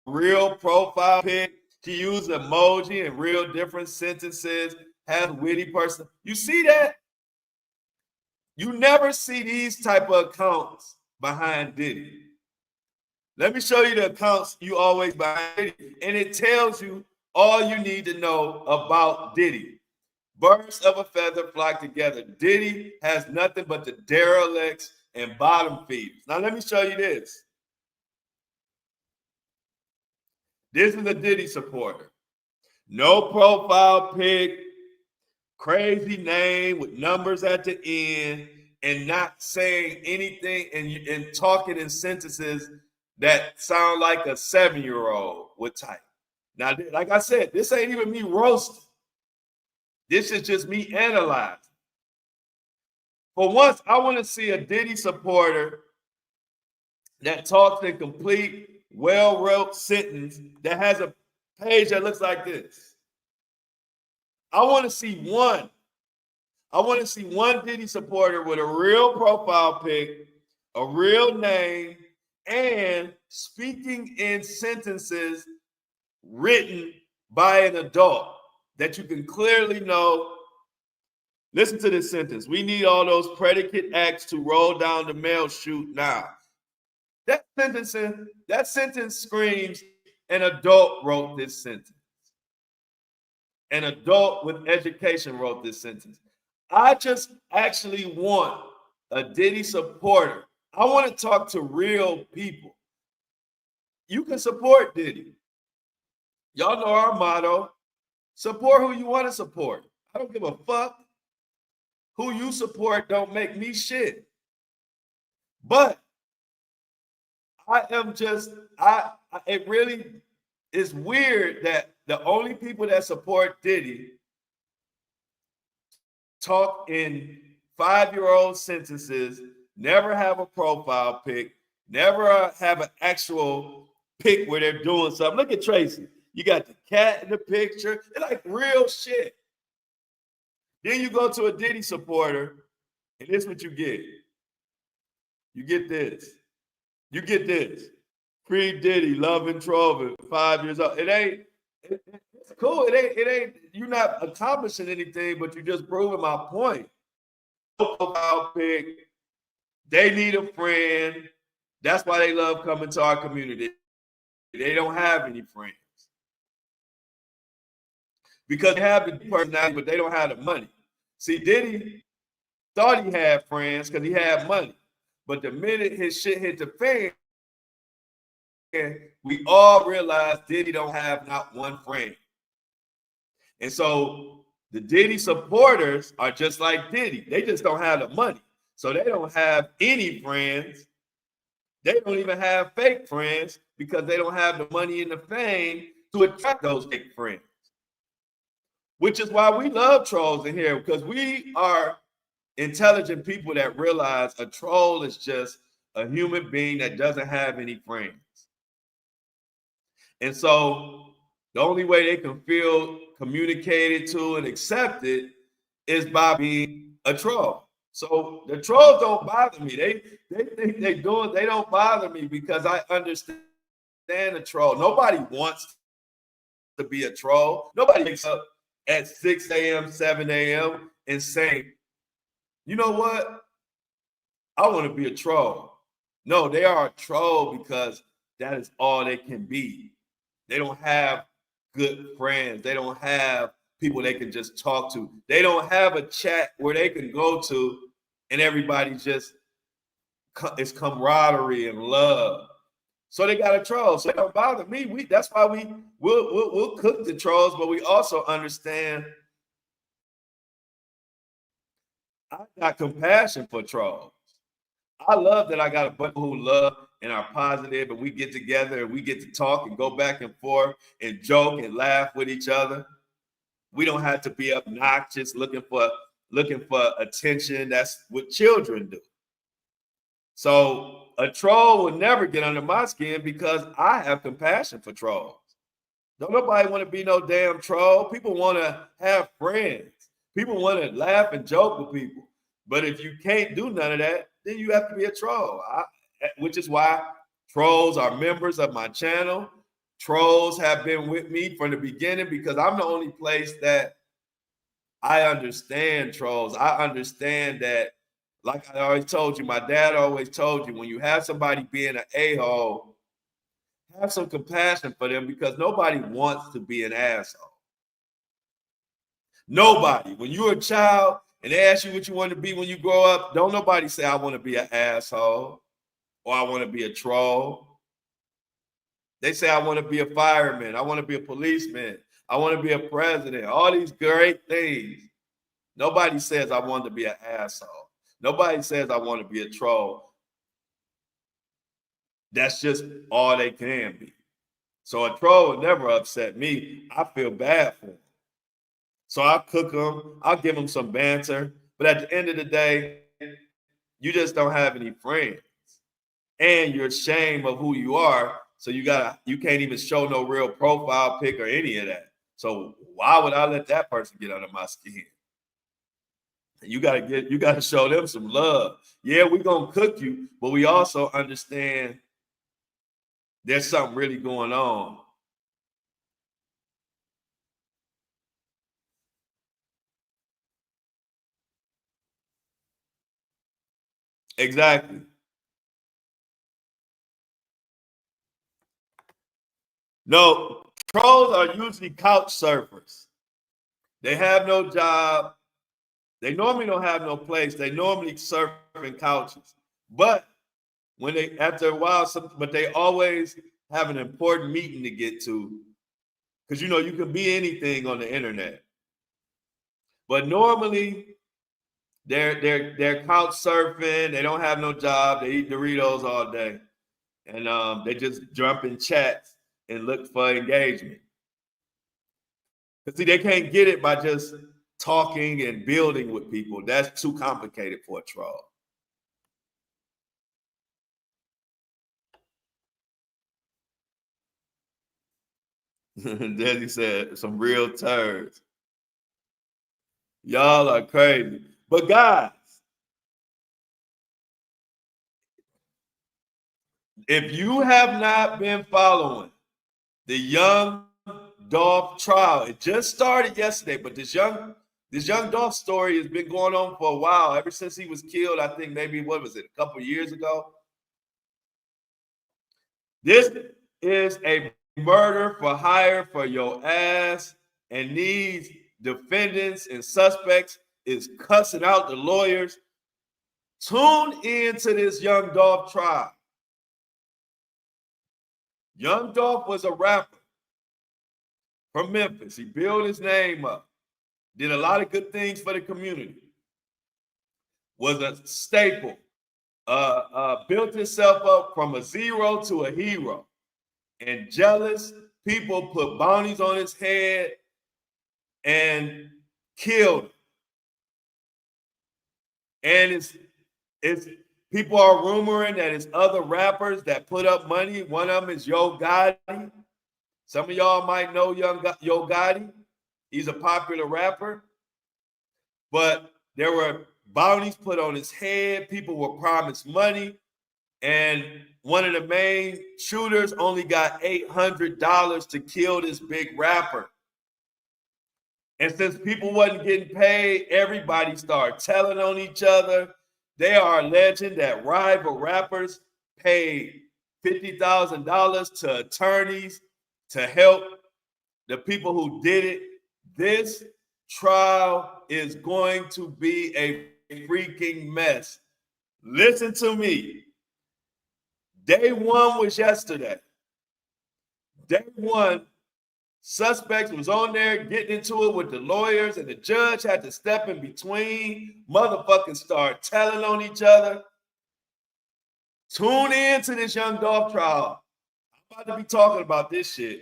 real profile pic. She uses emoji and real different sentences, has a witty person. You see that? You never see these type of accounts behind Diddy. Let me show you the accounts you always behind Diddy, and it tells you all you need to know about Diddy. Birds of a feather flock together. Diddy has nothing but the derelicts and bottom feeders. Now let me show you this. This is a Diddy supporter. No profile pic, crazy name with numbers at the end, and not saying anything and talking in sentences that sound like a 7-year-old would type. Now, like I said, this ain't even me roasting. This is just me analyzing. For once, I want to see a Diddy supporter that talks in complete, well-wrote sentence that has a page that looks like this. I want to see one. I want to see one Diddy supporter with a real profile pic, a real name, and speaking in sentences written by an adult that you can clearly know. Listen to this sentence. We need all those predicate acts to roll down the mail chute now. That sentence screams an adult wrote this sentence. An adult with education wrote this sentence. I just actually want a Diddy supporter. I want to talk to real people. You can support Diddy. Y'all know our motto. Support who you want to support. I don't give a fuck. Who you support don't make me shit. But it really is weird that the only people that support Diddy talk in 5-year-old sentences, never have a profile pic, never have an actual pic where they're doing something. Look at Tracy. You got the cat in the picture. It's like real shit. Then you go to a Diddy supporter, and this is what you get. You get this. You get this. Free Diddy, loving Trover, 5 years old. It's cool. It ain't, you're not accomplishing anything, but you're just proving my point. Profile pic. They need a friend. That's why they love coming to our community. They don't have any friends. Because they have the personality, but they don't have the money. See, Diddy thought he had friends because he had money. But the minute his shit hit the fan, we all realized Diddy don't have not one friend. And so the Diddy supporters are just like Diddy. They just don't have the money. So they don't have any friends. They don't even have fake friends because they don't have the money and the fame to attract those fake friends. Which is why we love trolls in here, because we are intelligent people that realize a troll is just a human being that doesn't have any friends. And so the only way they can feel communicated to and accepted is by being a troll. So the trolls don't bother me. They think they don't bother me because I understand a troll. Nobody wants to be a troll. Nobody wakes up at 6 a.m., 7 a.m. and saying, you know what? I want to be a troll. No, they are a troll because that is all they can be. They don't have good friends. They don't have people they can just talk to. They don't have a chat where they can go to and everybody just it's camaraderie and love. So they got a troll. So it don't bother me. That's why we'll cook the trolls, but we also understand I got compassion for trolls. I love that I got a bunch who love and are positive, and we get together and we get to talk and go back and forth and joke and laugh with each other. We don't have to be obnoxious looking for attention. That's what children do. So a troll will never get under my skin because I have compassion for trolls. Don't nobody want to be no damn troll. People want to have friends. People want to laugh and joke with people. But if you can't do none of that, then you have to be a troll. Which is why trolls are members of my channel. Trolls have been with me from the beginning because I'm the only place that I understand trolls. I understand that, like I always told you, my dad always told you, when you have somebody being an a-hole, have some compassion for them because nobody wants to be an asshole. Nobody. When you're a child and they ask you what you want to be when you grow up, don't nobody say, I want to be an asshole or I want to be a troll. They say, I want to be a fireman. I want to be a policeman. I want to be a president. All these great things. Nobody says I want to be an asshole. Nobody says I want to be a troll. That's just all they can be. So a troll would never upset me. I feel bad for them. So I'll cook them. I'll give them some banter. But at the end of the day, you just don't have any friends. And you're ashamed of who you are. So you can't even show no real profile pic or any of that. So why would I let that person get under my skin? You gotta show them some love. Yeah, we're gonna cook you, but we also understand there's something really going on. Exactly. No, trolls are usually couch surfers. They have no job. They normally don't have no place. They normally surf in couches. But when they, after a while, but they always have an important meeting to get to. Because you can be anything on the internet. But normally they're couch surfing. They don't have no job. They eat Doritos all day, and they just jump in chats and look for engagement. Because see, they can't get it by just talking and building with people. That's too complicated for a troll. Desi said, some real turds. Y'all are crazy. But guys, if you have not been following the young Dolph trial, it just started yesterday, but this young Dolph story has been going on for a while, ever since he was killed. I think maybe, what was it, a couple years ago? This is a murder for hire for your ass, and these defendants and suspects is cussing out the lawyers. Tune into this young Dolph trial. Young Dolph was a rapper from Memphis. He built his name up, did a lot of good things for the community, was a staple, built himself up from a zero to a hero. And jealous people put bounties on his head and killed him. And it's people are rumoring that it's other rappers that put up money. One of them is Yo Gotti. Some of y'all might know Yo Gotti. He's a popular rapper. But there were bounties put on his head. People were promised money. And one of the main shooters only got $800 to kill this big rapper. And since people wasn't getting paid, everybody started telling on each other. They are alleging that rival rappers paid $50,000 to attorneys to help the people who did it. This trial is going to be a freaking mess. Listen to me. Day one was yesterday. Day one, Suspects was on there getting into it with the lawyers, and the judge had to step in between. Motherfuckers start telling on each other. Tune in to this Young Dolph trial. I'm about to be talking about this shit.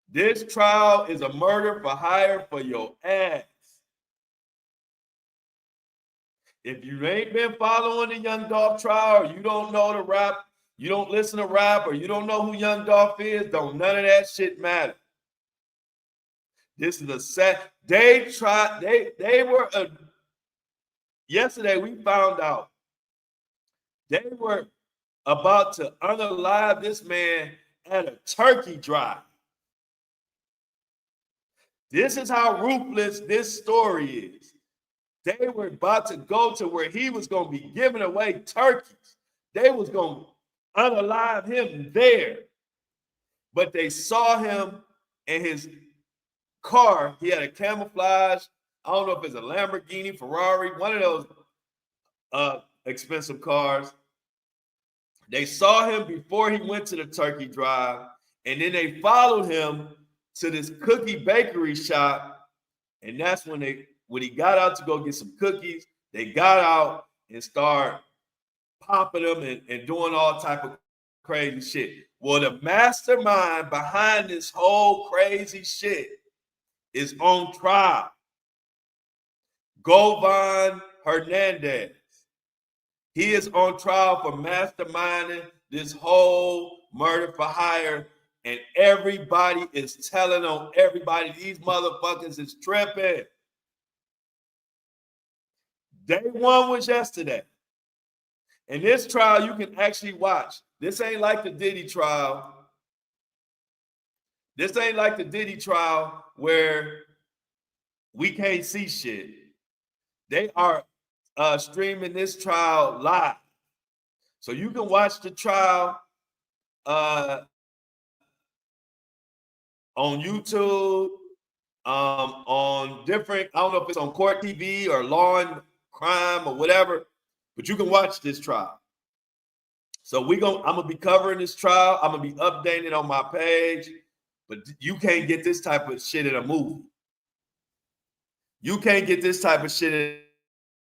This trial is a murder for hire for your ass. If you ain't been following the Young Dolph trial, or you don't know the rap, you don't listen to rap, or you don't know who Young Dolph is, don't none of that shit matter. This is a set. They were yesterday we found out they were about to unalive this man at a turkey drive. This is how ruthless this story is. They were about to go to where he was going to be giving away turkeys. They was going to unalive him there. But they saw him in his car. He had a camouflage. I don't know if it's a Lamborghini, Ferrari, one of those expensive cars. They saw him before he went to the turkey drive, and then they followed him to this cookie bakery shop, and that's when he got out to go get some cookies. They got out and started popping them and doing all type of crazy shit. Well, the mastermind behind this whole crazy shit is on trial. Govan Hernandez. He is on trial for masterminding this whole murder for hire, and everybody is telling on everybody. These motherfuckers is tripping. Day one was yesterday. And this trial you can actually watch. This ain't like the Diddy trial. This ain't like the Diddy trial where we can't see shit. They are streaming this trial live. So you can watch the trial on YouTube, on different, I don't know if it's on Court TV or Law and Crime or whatever, but you can watch this trial. So I'm gonna be covering this trial. I'm gonna be updating on my page, but you can't get this type of shit in a movie. You can't get this type of shit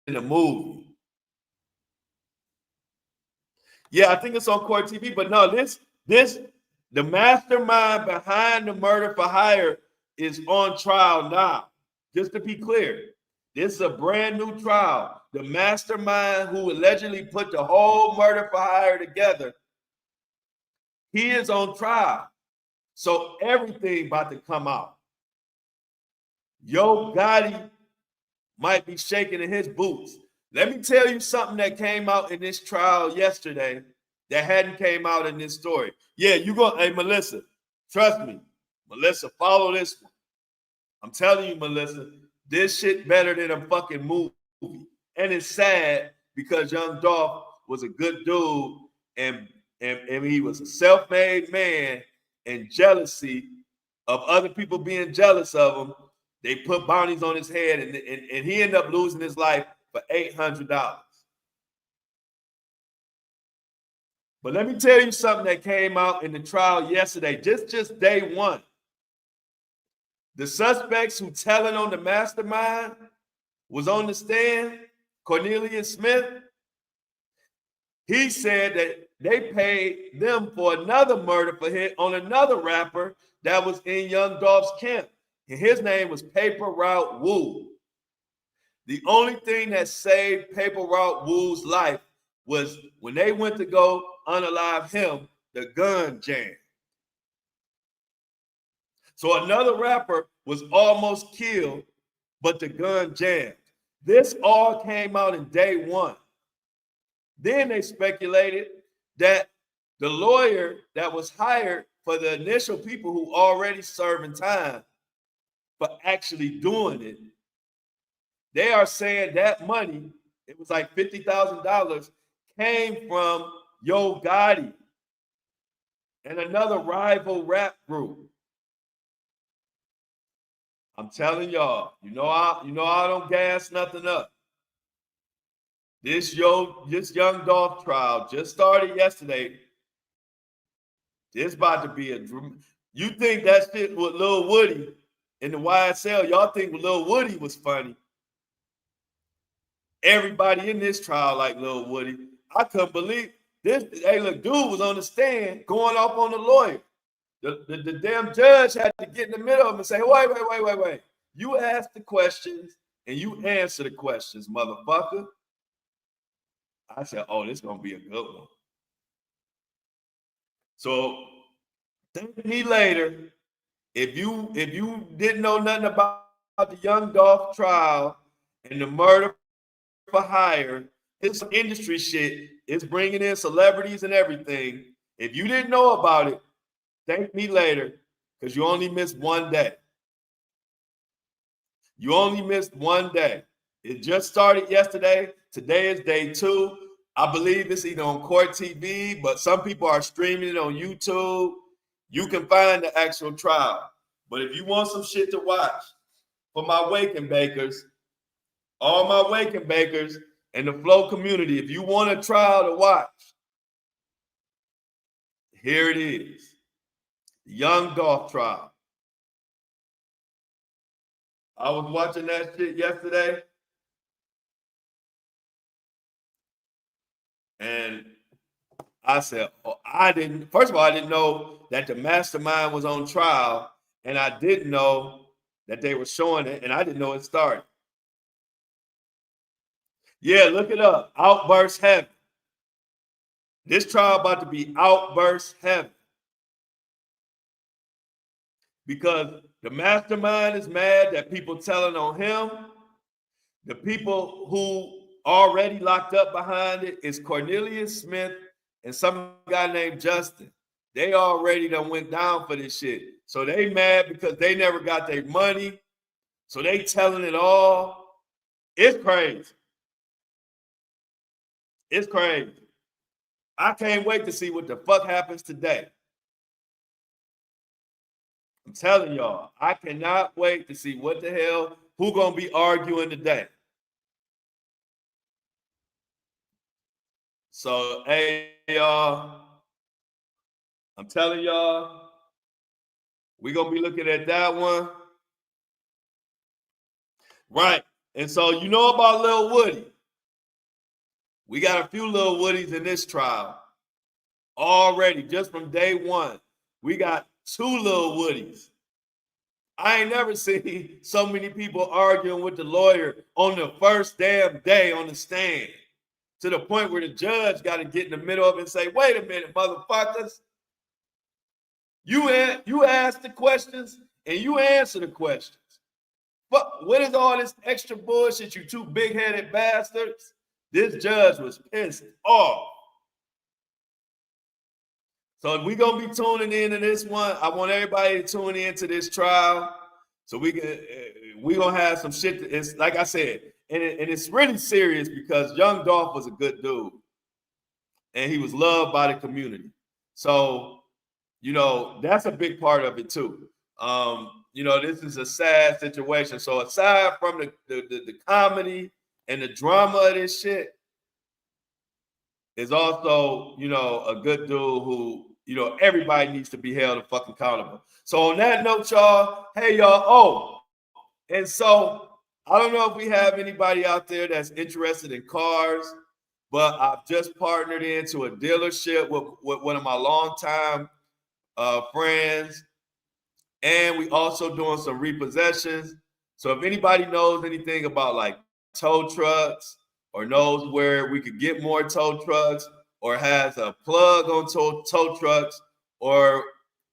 in a movie. Yeah, I think it's on Court TV, but no, the mastermind behind the murder for hire is on trial now. Just to be clear, this is a brand new trial. The mastermind who allegedly put the whole murder for hire together, he is on trial. So everything about to come out. Yo Gotti might be shaking in his boots. Let me tell you something that came out in this trial yesterday that hadn't came out in this story. Yeah, hey, Melissa, trust me. Melissa, follow this one. I'm telling you, Melissa, this shit better than a fucking movie. And it's sad because Young Dolph was a good dude and he was a self-made man, and jealousy of other people being jealous of him, they put bounties on his head and he ended up losing his life for $800. But let me tell you something that came out in the trial yesterday, just day one. The suspects who telling on the mastermind was on the stand, Cornelius Smith. He said that they paid them for another murder for him on another rapper that was in Young Dolph's camp. And his name was Paper Route Wu. The only thing that saved Paper Route Wu's life was when they went to go unalive him, the gun jammed. So another rapper was almost killed, but the gun jammed. This all came out in day one. Then they speculated that the lawyer that was hired for the initial people who already serving time for actually doing it, they are saying that money, it was like $50,000, came from Yo Gotti and another rival rap group. I'm telling y'all, you know I don't gas nothing up. This Young Dolph trial just started yesterday. It's about to be You think that shit with Lil Woody in the YSL, y'all think Lil Woody was funny. Everybody in this trial like Lil Woody. I couldn't believe this. Hey, look, dude was on the stand going off on the lawyer. The damn judge had to get in the middle of him and say, wait. You ask the questions and you answer the questions, motherfucker. I said, oh, this is going to be a good one. So thank me later. If you didn't know nothing about the Young Dolph trial and the murder for hire, it's industry shit. It's bringing in celebrities and everything. If you didn't know about it, thank me later, because you only missed one day. You only missed one day. It just started yesterday. Today is day 2. I believe it's either on Court TV, but some people are streaming it on YouTube. You can find the actual trial. But if you want some shit to watch for my wake and bakers, all my wake and bakers and the Flow community, if you want a trial to watch, here it is. The Young Dolph trial. I was watching that shit yesterday. And I said, oh, first of all, I didn't know that the mastermind was on trial. And I didn't know that they were showing it. And I didn't know it started. Yeah, look it up. Outburst heaven. This trial about to be outburst heaven. Because the mastermind is mad that people telling on him. The people who already locked up behind it is Cornelius Smith and some guy named Justin. They already done went down for this shit. So they mad because they never got their money. So they telling it all. It's crazy. It's crazy. I can't wait to see what the fuck happens today. I'm telling y'all, I cannot wait to see what the hell, who gonna be arguing today. So, hey, y'all, I'm telling y'all, we're going to be looking at that one. Right. And so, you know about Lil Woody. We got a few Lil Woodies in this trial already, just from day one. We got 2 Lil Woodies. I ain't never seen so many people arguing with the lawyer on the first damn day on the stand, to the point where the judge got to get in the middle of it and say, wait a minute, motherfuckers. You ask the questions and you answer the questions. But what is all this extra bullshit, you 2 big-headed bastards? This judge was pissed off. So we're going to be tuning into this one. I want everybody to tune into this trial so we're going to have some shit. It's like I said, and it's really serious because Young Dolph was a good dude. And he was loved by the community. So, you know, that's a big part of it too. You know, this is a sad situation. So aside from the comedy and the drama of this shit, is also, you know, a good dude who, you know, everybody needs to be held fucking accountable. So on that note, y'all, hey y'all, oh, and so I don't know if we have anybody out there that's interested in cars, but I've just partnered into a dealership with one of my longtime friends, and we also doing some repossessions. So if anybody knows anything about like tow trucks or knows where we could get more tow trucks or has a plug on tow trucks or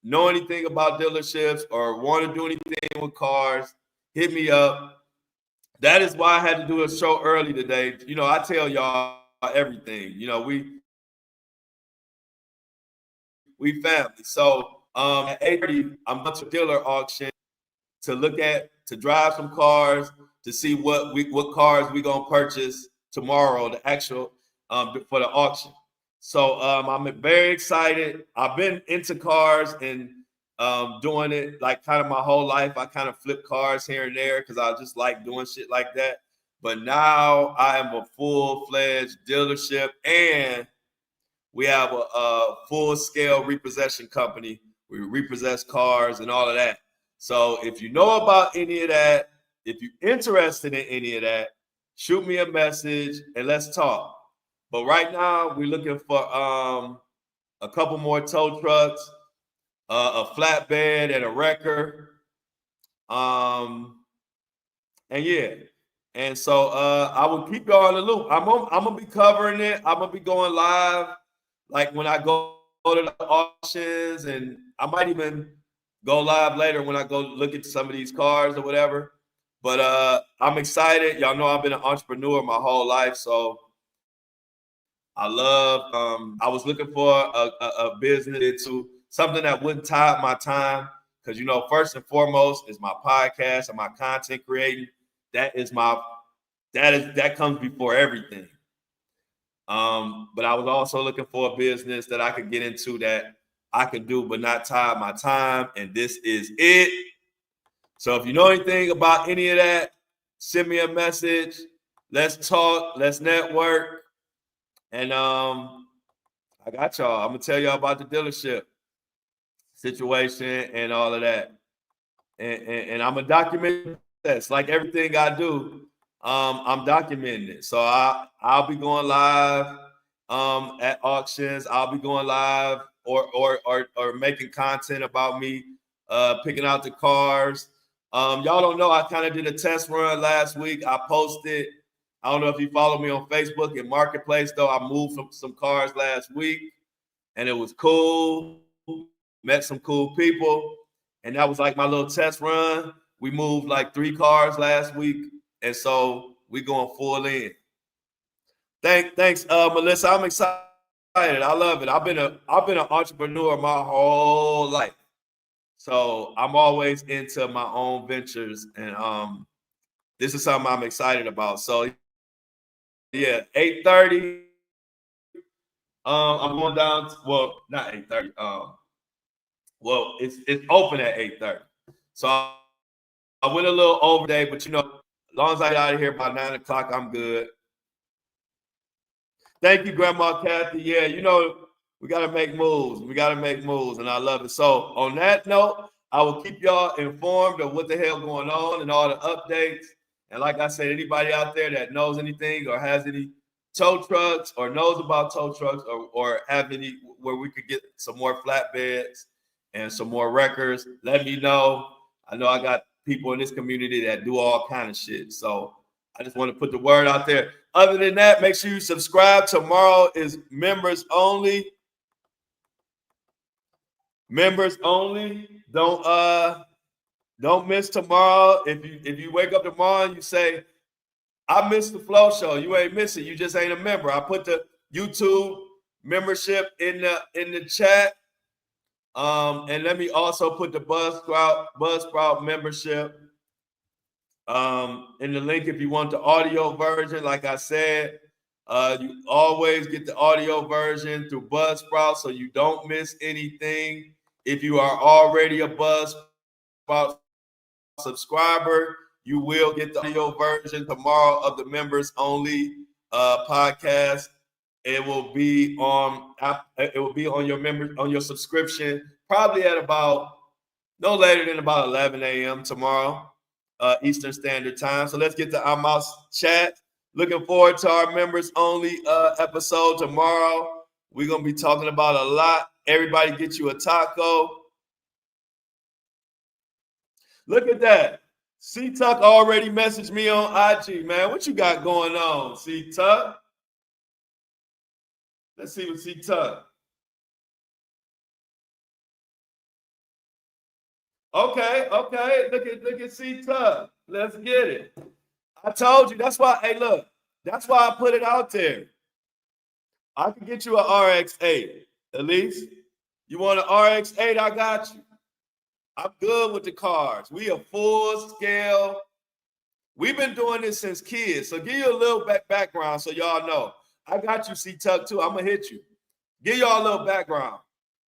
know anything about dealerships or want to do anything with cars, hit me up. That is why I had to do a show early today. You know, I tell y'all everything. You know, we family. So at 8:30, I'm going to a dealer auction to drive some cars, to see what cars we gonna purchase tomorrow, the actual for the auction. So I'm very excited. I've been into cars and doing it like kind of my whole life. I kind of flip cars here and there because I just like doing shit like that. But now I am a full-fledged dealership, and we have a full-scale repossession company We repossess cars and all of that. So if you know about any of that, if you're interested in any of that, shoot me a message and let's talk. But right now, we're looking for a couple more tow trucks, a flatbed, and a wrecker. And yeah, and so I will keep y'all in the loop. I'm gonna be covering it. I'm gonna be going live, like when I go to the auctions, and I might even go live later when I go look at some of these cars or whatever. But I'm excited. Y'all know I've been an entrepreneur my whole life, so I love. I was looking for a business to something that wouldn't tie up my time, because first and foremost is my podcast and my content creating. That is that comes before everything. But I was also looking for a business that I could get into that I could do, but not tie up my time. And this is it. So if you know anything about any of that, send me a message. Let's talk. Let's network. And I got y'all. I'm gonna tell y'all about the dealership situation and all of that. And I'm gonna document this, like everything I do. I'm documenting it. So I'll be going live at auctions. I'll be going live or making content about me picking out the cars. Y'all don't know, I kind of did a test run last week. I posted. I don't know if you follow me on Facebook and Marketplace, though. I moved some cars last week, and it was cool. Met some cool people, and that was like my little test run. We moved like 3 cars last week, and so we going full in. Thanks, Melissa. I'm excited. I love it. I've been an entrepreneur my whole life, so I'm always into my own ventures, and this is something I'm excited about. So yeah, 8:30. I'm going down. Well, not 8:30. Well, it's open at 8:30. So I went a little over day, but as long as I get out of here by 9 o'clock, I'm good. Thank you, Grandma Kathy. Yeah, we got to make moves. We got to make moves, and I love it. So on that note, I will keep y'all informed of what the hell going on and all the updates. And like I said, anybody out there that knows anything or has any tow trucks or knows about tow trucks or have any where we could get some more flatbeds and some more wreckers, let me know. I know I got people in this community that do all kind of shit. So I just want to put the word out there. Other than that, make sure you subscribe. Tomorrow is members only. Members only. Don't miss tomorrow. If you wake up tomorrow and you say, I missed the Flow Show, you ain't missing. You just ain't a member. I put the YouTube membership in the chat. And let me also put the Buzzsprout membership in the link if you want the audio version. Like I said, you always get the audio version through Buzzsprout, so you don't miss anything. If you are already a Buzzsprout subscriber, you will get the audio version tomorrow of the members only podcast. It will be on your subscription probably at about no later than about 11 a.m. tomorrow, Eastern Standard Time. So let's get to our mouse chat. Looking forward to our members only episode tomorrow. We're going to be talking about a lot. Everybody get you a taco. Look at that. C-Tuck already messaged me on IG, man. What you got going on, C-Tuck? Let's see what C-Tuck. Okay. Look at C-Tuck. Let's get it. I told you. That's why, hey, look. That's why I put it out there. I can get you an RX-8, at least. You want an RX-8? I got you. I'm good with the cars. We are full scale. We've been doing this since kids. So give you a little background so y'all know. I got you, C-Tuck, too. I'm going to hit you. Give y'all a little background.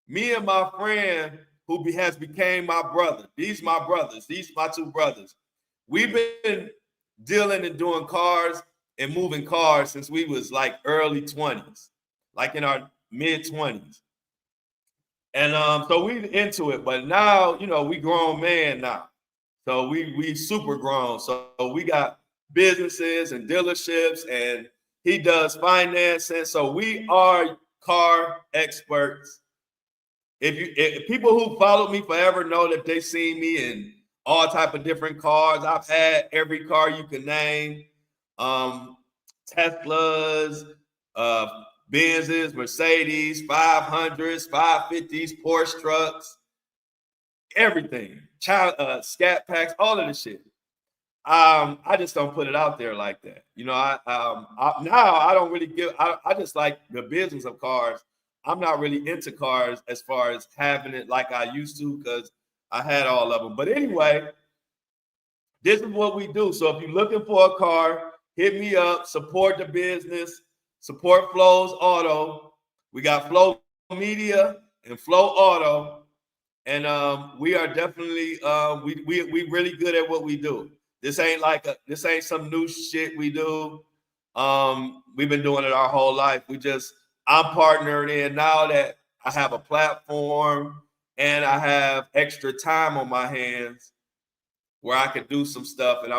Me and my friend who has became my brother. These my brothers. These my 2 brothers. We've been dealing and doing cars and moving cars since we was like early 20s. Like in our mid 20s. And so we into it, but now, you know, we grown man now. So we super grown. So we got businesses and dealerships, and he does financing. So we are car experts. If people who followed me forever know that they seen me in all type of different cars. I've had every car you can name. Um, Teslas, uh, Benzes, Mercedes, 500s, 550s, Porsche trucks, everything. Scat packs, all of the shit. I just don't put it out there like that. You know, now I don't really give. I just like the business of cars. I'm not really into cars as far as having it like I used to, because I had all of them. But anyway, this is what we do. So if you're looking for a car, hit me up. Support the business. Support Flows Auto. We got Flow Media and Flow Auto, and we are definitely we really good at what we do. This ain't some new shit we do. We've been doing it our whole life. I'm partnered in now that I have a platform and I have extra time on my hands where I could do some stuff. And I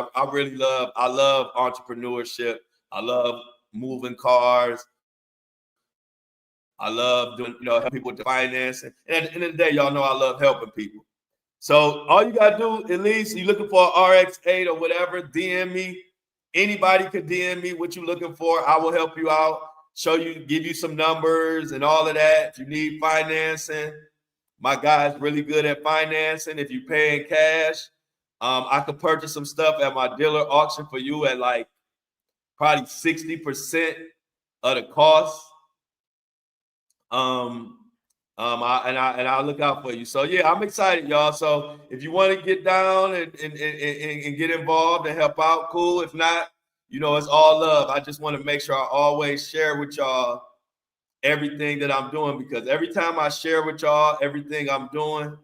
love entrepreneurship. I love moving cars. I love doing, helping people with the financing. And at the end of the day, y'all know I love helping people. So all you gotta do, at least you're looking for an RX-8 or whatever, DM me. Anybody could DM me what you're looking for. I will help you out, give you some numbers and all of that. If you need financing, my guy's really good at financing. If you're paying cash, I could purchase some stuff at my dealer auction for you at like probably 60% of the cost. I'll look out for you. So yeah, I'm excited, y'all. So if you want to get down and get involved and help out, cool. If not, it's all love. I just want to make sure I always share with y'all everything that I'm doing, because every time I share with y'all everything I'm doing,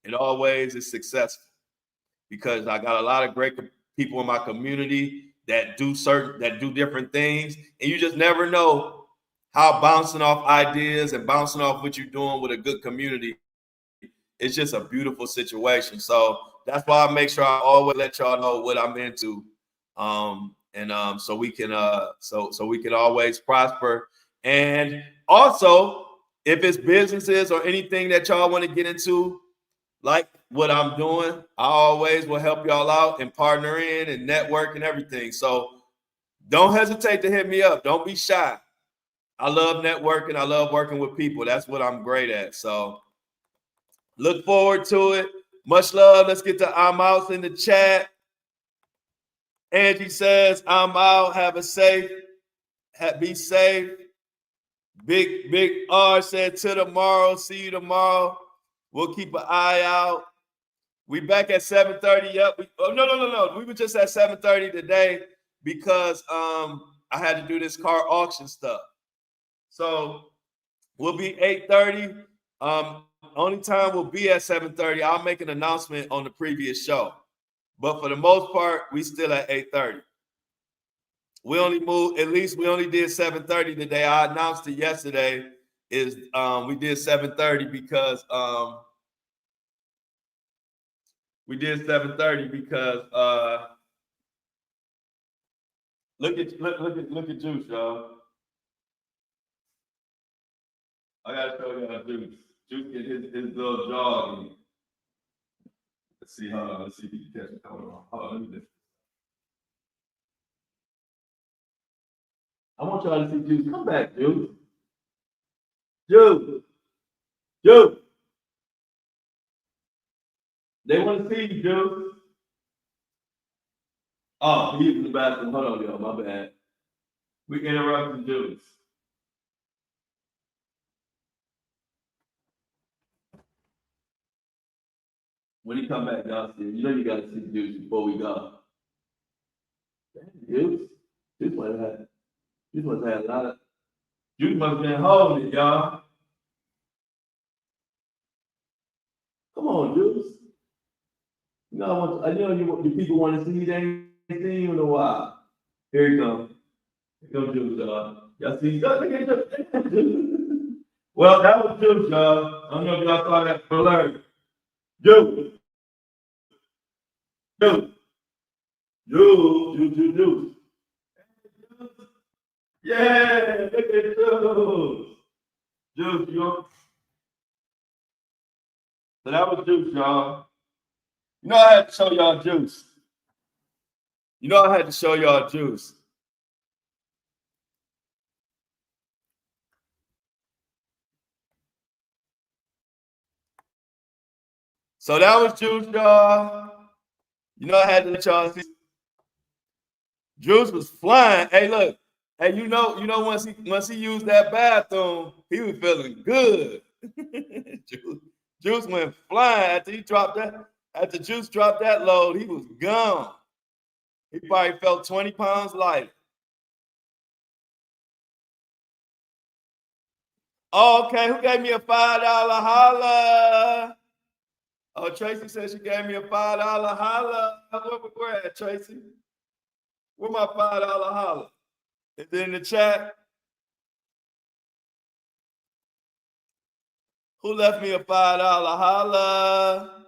it always is successful, because I got a lot of great people in my community that do different things, and you just never know how bouncing off ideas and bouncing off what you're doing with a good community, it's just a beautiful situation. So that's why I make sure I always let y'all know what I'm into, so we can always prosper. And also, if it's businesses or anything that y'all want to get into, like what I'm doing, I always will help y'all out and partner in and network and everything. So don't hesitate to hit me up. Don't be shy. I love networking. I love working with people. That's what I'm great at. So look forward to it. Much love. Let's get to I'm out in the chat. Angie says, I'm out. Be safe. Big R said, to tomorrow. See you tomorrow. We'll keep an eye out. We back at 7:30. Yep. No. We were just at 7:30 today because I had to do this car auction stuff. So we'll be 8:30. Only time we'll be at 7:30. I'll make an announcement on the previous show. But for the most part, we still at 8:30. We only did 7:30 today. I announced it yesterday. We did 7:30 because look at Juice, y'all. I gotta show y'all Juice. Juice get his little jog. Let's see if you can catch it. Hold on, let me do. I want y'all to see Juice. Come back, Juice. Juice. They want to see you, Juice. Oh, he's in the bathroom. Hold on, y'all. My bad. We interrupted Juice. When he come back, y'all see him. You got to see Juice before we go. Juice must have had a lot of. Juice must have been holding it, y'all. Come on, Juice. I know you people want to see you. They ain't seen you in a while. Here he comes. Here comes Juice, y'all. Y'all see? Look at Juice. Well, that was Juice, y'all. I don't know if y'all saw that alert. Juice, Juice, Juice. Yeah, look at Juice. Juice, you. So that was Juice, y'all. You know I had to show y'all Juice. You know I had to show y'all Juice. So that was Juice, y'all. You know I had to let y'all see. Juice was flying. Hey, look. Hey, you know, once he used that bathroom, he was feeling good. Juice went flying after he dropped that. After Juice dropped that load, he was gone. He probably felt 20 pounds lighter. Oh, okay, who gave me a $5 holla? Oh, Tracy said she gave me a $5 holla. Where at, Tracy? Where my $5 holla? Is it in the chat? Who left me a $5 holla?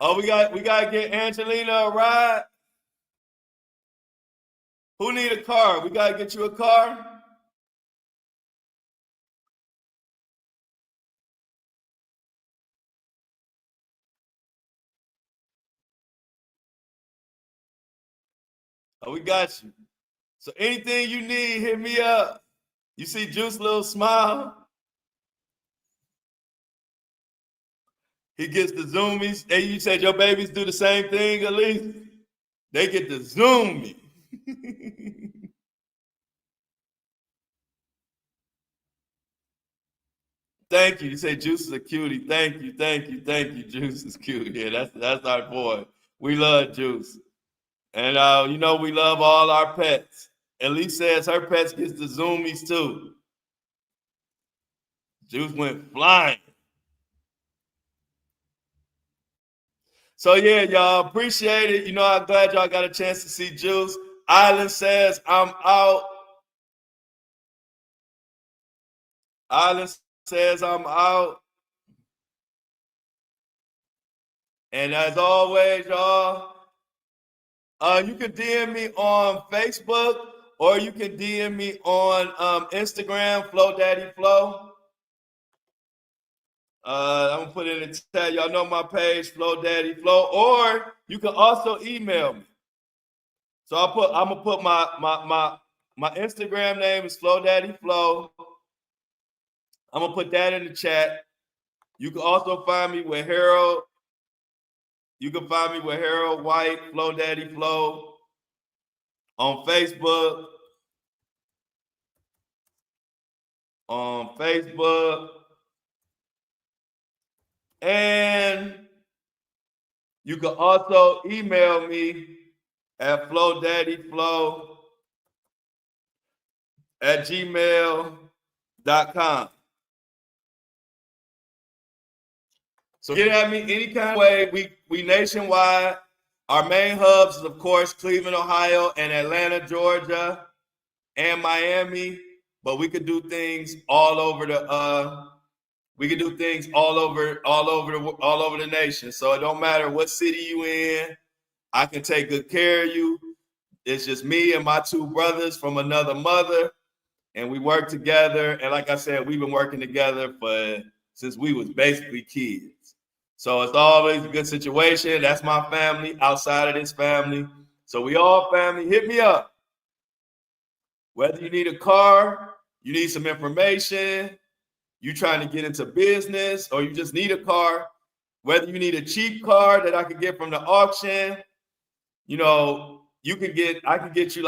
Oh, we got to get Angelina a ride. Who need a car? We got to get you a car. Oh, we got you. So anything you need, hit me up. You see Juice little smile? He gets the zoomies. Hey, you said your babies do the same thing, Elise? They get the zoom me. Thank you. You say Juice is a cutie. Thank you, Juice is cute. Yeah, that's our boy. We love Juice. And you know we love all our pets. Elise says her pets gets the zoomies too. Juice went flying. So yeah, y'all appreciate it. You know, I'm glad y'all got a chance to see Juice. Island says I'm out. Island says I'm out. And as always, y'all, you can DM me on Facebook or you can DM me on Instagram, Flow Daddy Flow. I'm gonna put it in the chat. Y'all know my page, Flow Daddy Flow, or you can also email me. So I'm gonna put my Instagram name is Flow Daddy Flow. I'm gonna put that in the chat. You can also find me with Harold. You can find me with Harold White, Flow Daddy Flow, on Facebook. On Facebook. And you can also email me at flowdaddyflow@gmail.com. So get at me any kind of way. We nationwide. Our main hubs is, of course, Cleveland, Ohio, and Atlanta, Georgia, and Miami. But we could do things all over the we can do things all over the nation. So it don't matter what city you in. I can take good care of you. It's just me and my two brothers from another mother, and we work together. And like I said, we've been working together since we was basically kids. So it's always a good situation. That's my family outside of this family. So we all family. Hit me up. Whether you need a car, you need some information, you trying to get into business, or you just need a car, whether you need a cheap car that I could get from the auction, you know, I can get you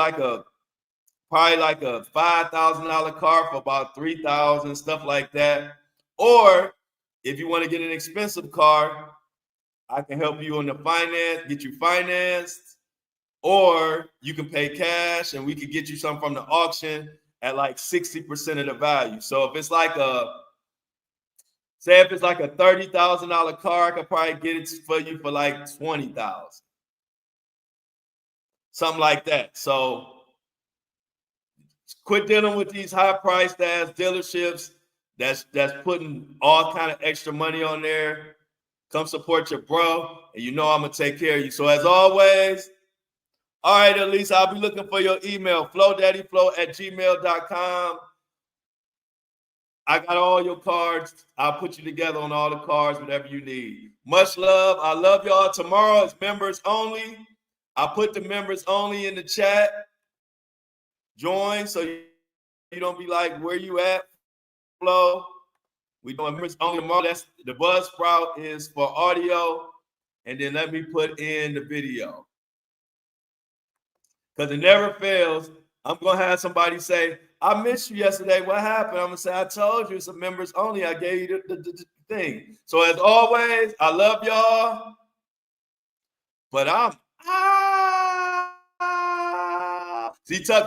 probably like a $5,000 car for about $3,000, stuff like that. Or if you want to get an expensive car, I can help you on the finance, get you financed, or you can pay cash and we could get you something from the auction at like 60% of the value. So if it's like say if it's like a $30,000 car, I could probably get it for you for like $20,000. something like that. So quit dealing with these high-priced ass dealerships that's putting all kind of extra money on there. Come support your bro, and you know I'm gonna take care of you. So as always, all right, Elise, I'll be looking for your email, flowdaddyflow@gmail.com. I got all your cards. I'll put you together on all the cards, whatever you need. Much love. I love y'all. Tomorrow is members only. I put the members only in the chat. Join so you don't be like, where you at, Flo? We doing members only tomorrow. That's the Buzzsprout is for audio. And then let me put in the video. Because it never fails. I'm going to have somebody say, I missed you yesterday. What happened? I'm going to say, I told you it's a members only. I gave you the thing. So as always, I love y'all. But I'm see, Tuck.